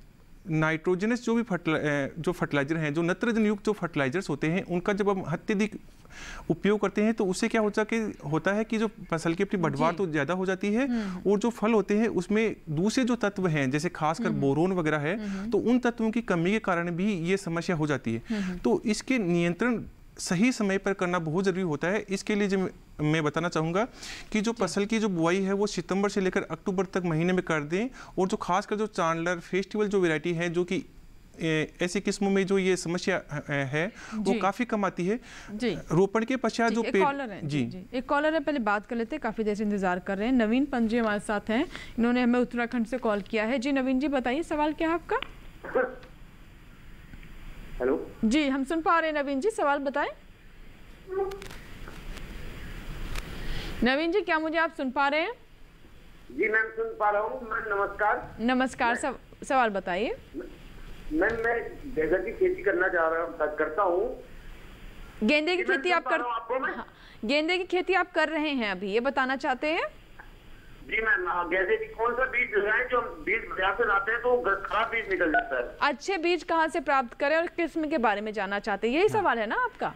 नाइट्रोजनस जो भी फर्टिलाइजर हैं, जो नत्रजन युक्त जो फर्टिलाइजर्स होते हैं, उनका जब हम अत्यधिक उपयोग करते हैं तो उससे क्या होता है कि जो फसल की अपनी बढ़वार तो ज़्यादा हो जाती है, और जो फल होते हैं उसमें दूसरे जो तत्व हैं जैसे खासकर बोरोन वगैरह है, तो उन तत्वों की कमी के कारण भी ये समस्या हो जाती है। तो इसके नियंत्रण सही समय पर करना बहुत ज़रूरी होता है। इसके लिए जो मैं बताना चाहूँगा कि जो फसल की जो बुआई है वो सितंबर से लेकर अक्टूबर तक महीने में कर दें, और जो खासकर जो चांडलर फेस्टिवल जो वैरायटी है, जो कि ऐसी किस्मों में जो ये समस्या है वो काफ़ी कम आती है। रोपण के पश्चात जो कॉलर है जी, एक कॉलर है, पहले बात कर लेते हैं, काफ़ी देर से इंतजार कर रहे हैं। नवीन पंत जी हमारे साथ हैं, इन्होंने हमें उत्तराखंड से कॉल किया है। जी नवीन जी, बताइए सवाल क्या है आपका? हेलो जी, हम सुन पा रहे हैं नवीन जी, सवाल बताएं। नवीन जी, क्या मुझे आप सुन पा रहे हैं? जी मैम, सुन पा रहा हूँ। मैम नमस्कार। नमस्कार, सवाल बताइए। मैं गेंदे की खेती करता हूँ। गेंदे की खेती आप गेंदे की खेती आप कर रहे हैं अभी, ये बताना चाहते हैं? जी मैम, गेंदे की कौन सा बीज लगाएं? जो बीज बाजार से लाते हैं तो खराब बीज निकल जाता है। अच्छे बीज कहाँ से प्राप्त करें और किस्म के बारे में जानना चाहते हैं, यही सवाल है ना आपका?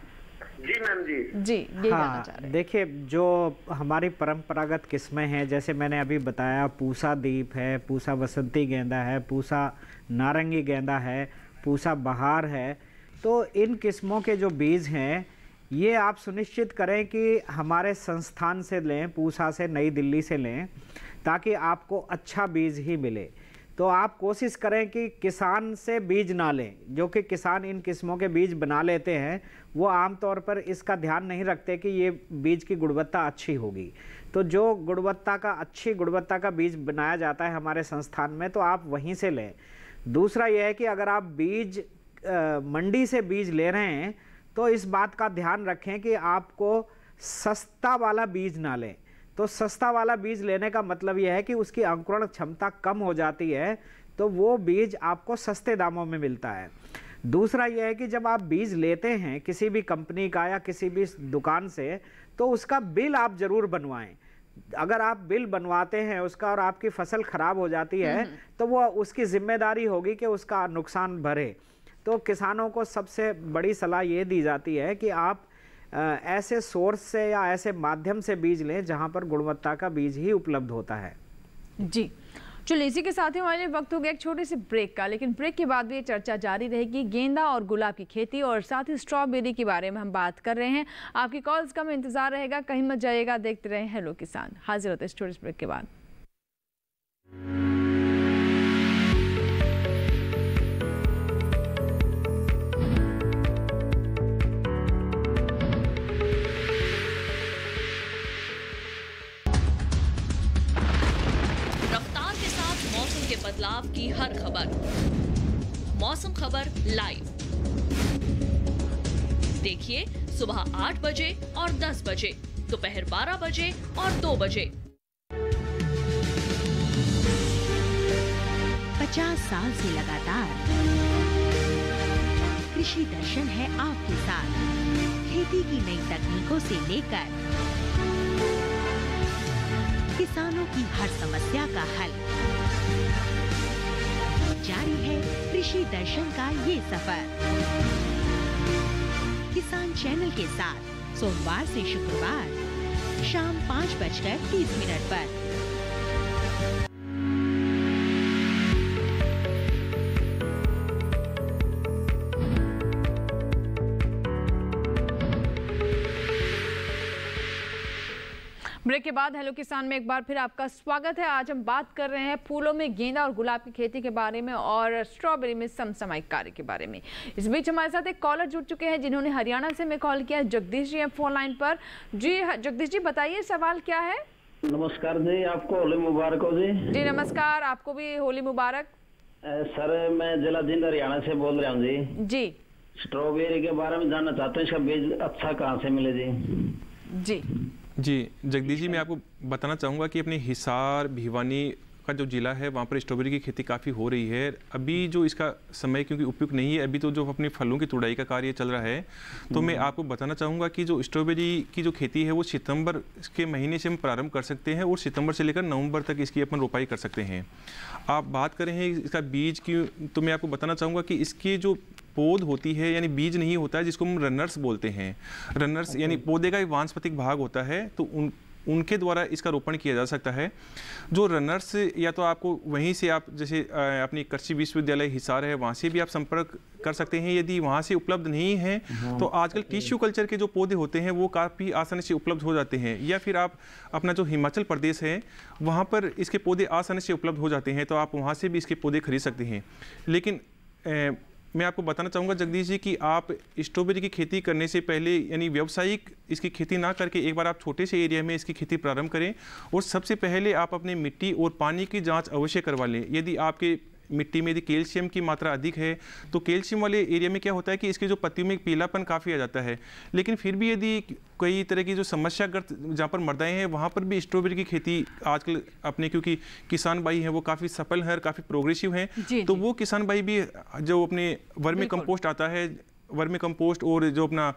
जी मैम जी यही जानना चाह रहे हैं। देखिए, जो हमारी परंपरागत किस्में हैं, जैसे मैंने अभी बताया, पूसा दीप है, पूसा बसंती गेंदा है, पूसा नारंगी गेंदा है, पूसा बहार है, तो इन किस्मों के जो बीज हैं ये आप सुनिश्चित करें कि हमारे संस्थान से लें, पूसा से, नई दिल्ली से लें, ताकि आपको अच्छा बीज ही मिले। तो आप कोशिश करें कि किसान से बीज ना लें। जो कि किसान इन किस्मों के बीज बना लेते हैं वो आमतौर पर इसका ध्यान नहीं रखते कि ये बीज की गुणवत्ता अच्छी होगी। तो जो अच्छी गुणवत्ता का बीज बनाया जाता है हमारे संस्थान में, तो आप वहीं से लें। दूसरा यह है कि अगर आप बीज मंडी से बीज ले रहे हैं तो इस बात का ध्यान रखें कि आपको सस्ता वाला बीज ना लें। तो सस्ता वाला बीज लेने का मतलब यह है कि उसकी अंकुरण क्षमता कम हो जाती है, तो वो बीज आपको सस्ते दामों में मिलता है। दूसरा यह है कि जब आप बीज लेते हैं किसी भी कंपनी का या किसी भी दुकान से, तो उसका बिल आप ज़रूर बनवाएं। अगर आप बिल बनवाते हैं उसका और आपकी फसल खराब हो जाती है तो वो उसकी जिम्मेदारी होगी कि उसका नुकसान भरे। तो किसानों को सबसे बड़ी सलाह ये दी जाती है कि आप ऐसे सोर्स से या ऐसे माध्यम से बीज लें जहां पर गुणवत्ता का बीज ही उपलब्ध होता है। जी, चलिए इसी के साथ ही हमारे वक्त हो गया एक छोटे से ब्रेक का, लेकिन ब्रेक के बाद भी ये चर्चा जारी रहेगी। गेंदा और गुलाब की खेती और साथ ही स्ट्रॉबेरी के बारे में हम बात कर रहे हैं। आपकी कॉल्स का इंतजार रहेगा, कहीं मत जाइएगा, देखते रहें हेलो किसान। हाजिर होते हैं इस छोटे से ब्रेक के बाद। बदलाव की हर खबर। मौसम खबर लाइव देखिए सुबह 8 बजे और 10 बजे, दोपहर 12 बजे और 2 बजे। 50 साल से लगातार कृषि दर्शन है आपके साथ। खेती की नई तकनीकों से लेकर किसानों की हर समस्या का हल, जारी है कृषि दर्शन का ये सफर। किसान चैनल के साथ सोमवार से शुक्रवार शाम 5:30 पर। ब्रेक के बाद हेलो किसान में एक बार फिर आपका स्वागत है। आज हम बात कर रहे हैं फूलों में गेंदा और गुलाब की खेती के बारे में और स्ट्रॉबेरी में समसामयिक कार्य के बारे में। इस बीच हमारे साथ एक कॉलर जुड़ चुके हैं जिन्होंने हरियाणा से मैं कॉल किया। जगदीश जी हैं फोन लाइन पर। जी जगदीश जी बताइए सवाल क्या है। नमस्कार जी, आपको होली मुबारक हो जी। जी नमस्कार, आपको भी होली मुबारक। सर मैं जिला जिंद हरियाणा से बोल रहा हूँ जी। जी स्ट्रॉबेरी के बारे में जानना चाहते हैं, इसका बीज अच्छा कहाँ से मिले जी। जी जगदीश जी, मैं आपको बताना चाहूँगा कि अपने हिसार भिवानी का जो ज़िला है वहाँ पर स्ट्रॉबेरी की खेती काफ़ी हो रही है। अभी जो इसका समय क्योंकि उपयुक्त नहीं है, अभी तो जो अपने फलों की तुड़ाई का कार्य चल रहा है, तो मैं आपको बताना चाहूँगा कि जो स्ट्रॉबेरी की जो खेती है वो सितंबर के महीने से हम प्रारंभ कर सकते हैं और सितंबर से लेकर नवंबर तक इसकी अपन रोपाई कर सकते हैं। आप बात कर रहे हैं इसका बीज की, तो मैं आपको बताना चाहूँगा कि इसकी जो पौध होती है यानी बीज नहीं होता है, जिसको हम रनर्स बोलते हैं। रनर्स यानी पौधे का एक वानस्पतिक भाग होता है, तो उनके द्वारा इसका रोपण किया जा सकता है। जो रनर्स या तो आपको वहीं से आप जैसे अपनी कृषि विश्वविद्यालय हिसार है वहाँ से भी आप संपर्क कर सकते हैं। यदि वहाँ से उपलब्ध नहीं है तो आजकल टिश्यू कल्चर के जो पौधे होते हैं वो काफ़ी आसानी से उपलब्ध हो जाते हैं, या फिर आप अपना जो हिमाचल प्रदेश है वहाँ पर इसके पौधे आसानी से उपलब्ध हो जाते हैं, तो आप वहाँ से भी इसके पौधे खरीद सकते हैं। लेकिन मैं आपको बताना चाहूँगा जगदीश जी कि आप स्ट्रॉबेरी की खेती करने से पहले यानी व्यावसायिक इसकी खेती ना करके एक बार आप छोटे से एरिया में इसकी खेती प्रारंभ करें और सबसे पहले आप अपने मिट्टी और पानी की जांच अवश्य करवा लें। यदि आपके मिट्टी में यदि कैल्शियम की मात्रा अधिक है तो कैल्शियम वाले एरिया में क्या होता है कि इसके जो पत्तियों में पीलापन काफ़ी आ जाता है। लेकिन फिर भी यदि कई तरह की जो समस्याग्रस्त जहाँ पर मृदाएं हैं वहाँ पर भी स्ट्रॉबेरी की खेती आजकल अपने क्योंकि किसान भाई हैं वो काफ़ी सफल हैं और काफ़ी प्रोग्रेसिव हैं, तो वो किसान भाई भी जो अपने वर्मी कंपोस्ट आता है, वर्मी कंपोस्ट और जो अपना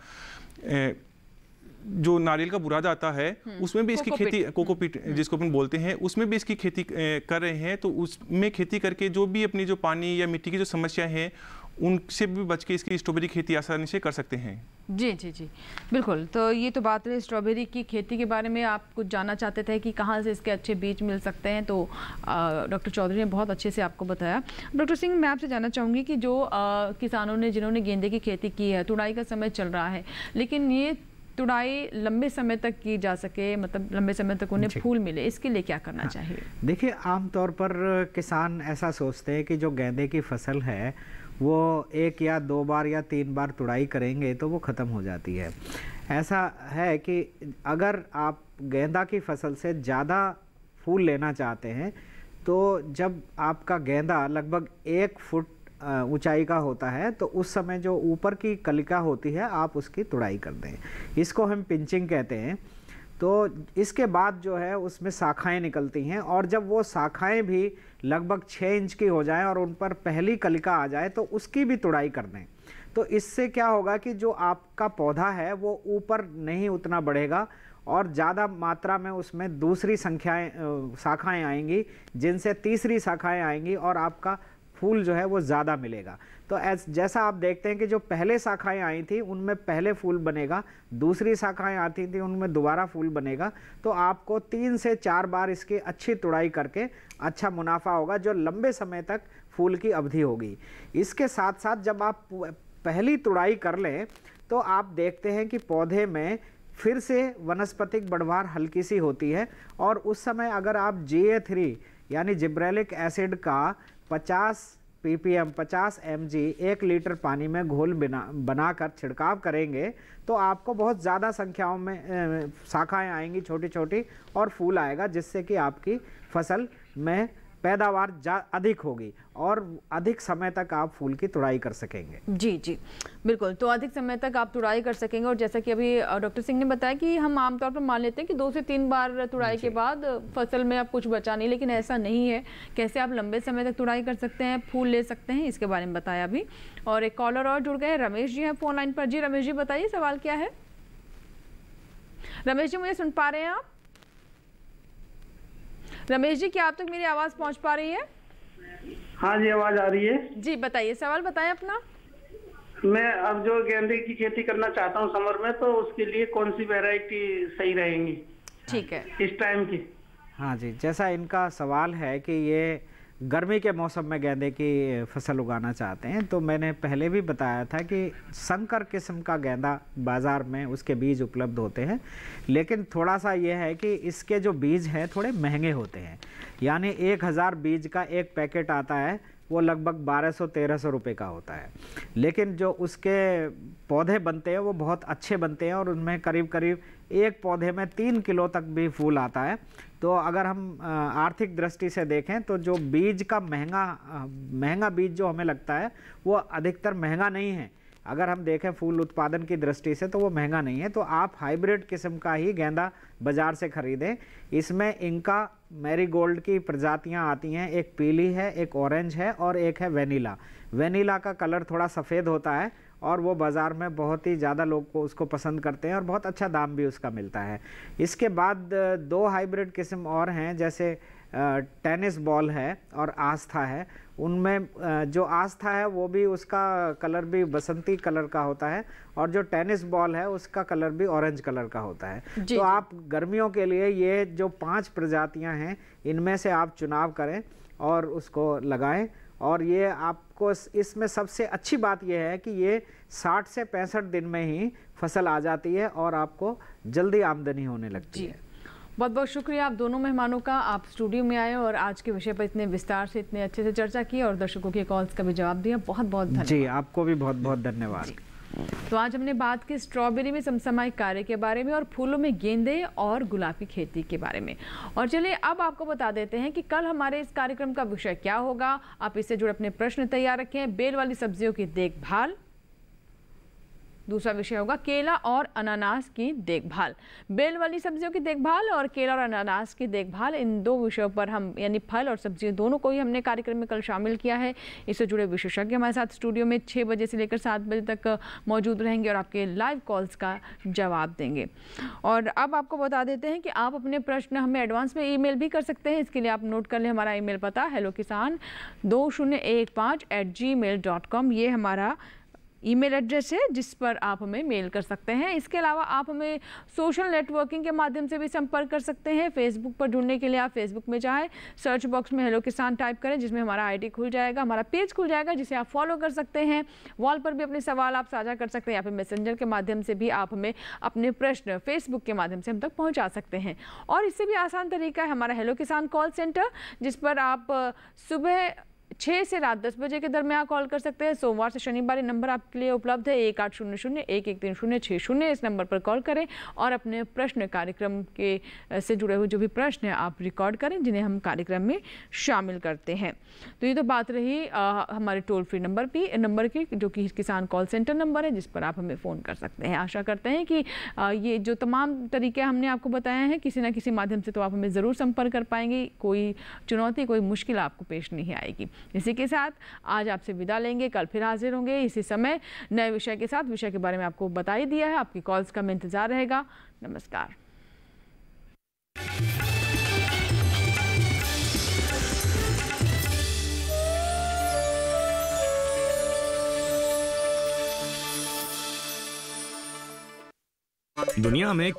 जो नारियल का बुरादा आता है उसमें भी इसकी खेती, कोकोपीट जिसको अपन बोलते हैं, उसमें भी इसकी खेती कर रहे हैं। तो उसमें खेती करके जो भी अपनी जो पानी या मिट्टी की जो समस्या है उनसे भी बच के इसकी स्ट्रॉबेरी खेती आसानी से कर सकते हैं। जी जी जी बिल्कुल। तो ये तो बात है स्ट्रॉबेरी की खेती के बारे में। आप कुछ जानना चाहते थे कि कहाँ से इसके अच्छे बीज मिल सकते हैं, तो डॉक्टर चौधरी ने बहुत अच्छे से आपको बताया। डॉक्टर सिंह, मैं आपसे जानना चाहूँगी कि जो किसानों ने जिन्होंने गेंदे की खेती की है, तुड़ाई का समय चल रहा है, लेकिन ये तुड़ाई लंबे समय तक की जा सके, मतलब लंबे समय तक उन्हें फूल मिले, इसके लिए क्या करना चाहिए? देखिए, आमतौर पर किसान ऐसा सोचते हैं कि जो गेंदे की फसल है वो 1 या 2 बार या 3 बार तुड़ाई करेंगे तो वो ख़त्म हो जाती है। ऐसा है कि अगर आप गेंदा की फसल से ज़्यादा फूल लेना चाहते हैं तो जब आपका गेंदा लगभग 1 फुट ऊंचाई का होता है तो उस समय जो ऊपर की कलिका होती है आप उसकी तुड़ाई कर दें। इसको हम पिंचिंग कहते हैं। तो इसके बाद जो है उसमें शाखाएं निकलती हैं और जब वो शाखाएं भी लगभग 6 इंच की हो जाएं और उन पर पहली कलिका आ जाए तो उसकी भी तुड़ाई कर दें। तो इससे क्या होगा कि जो आपका पौधा है वो ऊपर नहीं उतना बढ़ेगा और ज़्यादा मात्रा में उसमें दूसरी शाखाएं आएंगी, जिनसे तीसरी शाखाएं आएंगी और आपका फूल जो है वो ज़्यादा मिलेगा। तो जैसा आप देखते हैं कि जो पहले शाखाएं आई थी उनमें पहले फूल बनेगा, दूसरी शाखाएं आती थी उनमें दोबारा फूल बनेगा। तो आपको 3 से 4 बार इसकी अच्छी तुड़ाई करके अच्छा मुनाफा होगा, जो लंबे समय तक फूल की अवधि होगी। इसके साथ साथ जब आप पहली तुड़ाई कर लें तो आप देखते हैं कि पौधे में फिर से वनस्पतिक बढ़वार हल्की सी होती है और उस समय अगर आप GA3 यानी जिब्रेलिक एसिड का 50 ppm 50 mg 1 लीटर पानी में घोल बनाकर छिड़काव करेंगे तो आपको बहुत ज़्यादा संख्याओं में शाखाएं आएंगी छोटी छोटी और फूल आएगा, जिससे कि आपकी फसल में पैदावार अधिक होगी और अधिक समय तक आप फूल की तुड़ाई कर सकेंगे। जी जी बिल्कुल, तो अधिक समय तक आप तुड़ाई कर सकेंगे। और जैसा कि अभी डॉक्टर सिंह ने बताया कि हम आमतौर पर मान लेते हैं कि 2 से 3 बार तुड़ाई के बाद फसल में अब कुछ बचा नहीं, लेकिन ऐसा नहीं है। कैसे आप लंबे समय तक तुड़ाई कर सकते हैं, फूल ले सकते हैं, इसके बारे में बताया अभी। और एक कॉलर और जुड़ गए, रमेश जी हैं फोन लाइन पर। जी रमेश जी बताइए, सवाल क्या है? रमेश जी मुझे सुन पा रहे हैं आप? रमेश जी क्या आप तक मेरी आवाज पहुंच पा रही है? हाँ जी, आवाज आ रही है जी, बताइए, सवाल बताएं अपना। मैं अब जो गेंदे की खेती करना चाहता हूँ समर में, तो उसके लिए कौन सी वैरायटी सही रहेंगी? ठीक है, इस टाइम की। हाँ जी, जैसा इनका सवाल है कि ये गर्मी के मौसम में गेंदे की फसल उगाना चाहते हैं, तो मैंने पहले भी बताया था कि संकर किस्म का गेंदा बाज़ार में उसके बीज उपलब्ध होते हैं, लेकिन थोड़ा सा ये है कि इसके जो बीज हैं थोड़े महंगे होते हैं। यानी 1000 बीज का एक पैकेट आता है, वो लगभग 1200-1300 रुपये का होता है, लेकिन जो उसके पौधे बनते हैं वो बहुत अच्छे बनते हैं और उनमें करीब करीब एक पौधे में 3 किलो तक भी फूल आता है। तो अगर हम आर्थिक दृष्टि से देखें तो जो बीज का महंगा बीज जो हमें लगता है वो अधिकतर महंगा नहीं है। अगर हम देखें फूल उत्पादन की दृष्टि से तो वो महंगा नहीं है। तो आप हाइब्रिड किस्म का ही गेंदा बाज़ार से ख़रीदें। इसमें इनका मैरीगोल्ड की प्रजातियां आती हैं, एक पीली है, एक ऑरेंज है और एक है वेनिला। वेनिला का कलर थोड़ा सफ़ेद होता है और वो बाज़ार में बहुत ही ज़्यादा लोग को उसको पसंद करते हैं और बहुत अच्छा दाम भी उसका मिलता है। इसके बाद 2 हाइब्रिड किस्म और हैं, जैसे टेनिस बॉल है और आस्था है। उनमें जो आस्था है वो भी उसका कलर भी बसंती कलर का होता है और जो टेनिस बॉल है उसका कलर भी ऑरेंज कलर का होता है। तो आप गर्मियों के लिए ये जो 5 प्रजातियां हैं इनमें से आप चुनाव करें और उसको लगाएं। और ये आपको इसमें सबसे अच्छी बात यह है कि ये 60 से 65 दिन में ही फसल आ जाती है और आपको जल्दी आमदनी होने लगती है। बहुत बहुत शुक्रिया आप दोनों मेहमानों का, आप स्टूडियो में आए और आज के विषय पर इतने विस्तार से, इतने अच्छे से चर्चा की और दर्शकों के कॉल्स का भी जवाब दिया। बहुत बहुत धन्यवाद। जी, आपको भी बहुत बहुत धन्यवाद। तो आज हमने बात की स्ट्रॉबेरी में समसामयिक कार्य के बारे में और फूलों में गेंदे और गुलाब की खेती के बारे में। और चलिए अब आपको बता देते हैं कि कल हमारे इस कार्यक्रम का विषय क्या होगा। आप इससे जुड़े अपने प्रश्न तैयार रखें। बेल वाली सब्जियों की देखभाल, दूसरा विषय होगा केला और अनानास की देखभाल। बेल वाली सब्जियों की देखभाल और केला और अनानास की देखभाल, इन 2 विषयों पर हम यानी फल और सब्जियां दोनों को ही हमने कार्यक्रम में कल शामिल किया है। इससे जुड़े विशेषज्ञ हमारे साथ स्टूडियो में 6 बजे से लेकर 7 बजे तक मौजूद रहेंगे और आपके लाइव कॉल्स का जवाब देंगे। और अब आपको बता देते हैं कि आप अपने प्रश्न हमें एडवांस में ईमेल भी कर सकते हैं। इसके लिए आप नोट कर लें हमारा ईमेल पता hellokisan2015@gmail.com। ये हमारा ईमेल एड्रेस है जिस पर आप हमें मेल कर सकते हैं। इसके अलावा आप हमें सोशल नेटवर्किंग के माध्यम से भी संपर्क कर सकते हैं। फेसबुक पर जुड़ने के लिए आप फेसबुक में जाएं, सर्च बॉक्स में हेलो किसान टाइप करें, जिसमें हमारा आईडी खुल जाएगा, हमारा पेज खुल जाएगा, जिसे आप फॉलो कर सकते हैं। वॉल पर भी अपने सवाल आप साझा कर सकते हैं या फिर मैसेंजर के माध्यम से भी आप हमें अपने प्रश्न फेसबुक के माध्यम से हम तक पहुँचा सकते हैं। और इससे भी आसान तरीका है हमारा हेलो किसान कॉल सेंटर, जिस पर आप सुबह 6 से रात 10 बजे के दरमियान कॉल कर सकते हैं। सोमवार से शनिवार ये नंबर आपके लिए उपलब्ध है 1800-113060। इस नंबर पर कॉल करें और अपने प्रश्न कार्यक्रम के से जुड़े हुए जो भी प्रश्न हैं आप रिकॉर्ड करें, जिन्हें हम कार्यक्रम में शामिल करते हैं। तो ये तो बात रही हमारे टोल फ्री नंबर की, जो कि किसान कॉल सेंटर नंबर है, जिस पर आप हमें फ़ोन कर सकते हैं। आशा करते हैं कि ये जो तमाम तरीके हमने आपको बताए हैं किसी न किसी माध्यम से तो आप हमें ज़रूर संपर्क कर पाएंगे। कोई चुनौती, कोई मुश्किल आपको पेश नहीं आएगी। इसी के साथ आज आपसे विदा लेंगे। कल फिर हाजिर होंगे इसी समय नए विषय के साथ। विषय के बारे में आपको बता ही दिया है, आपकी कॉल्स का में इंतजार रहेगा। नमस्कार। दुनिया में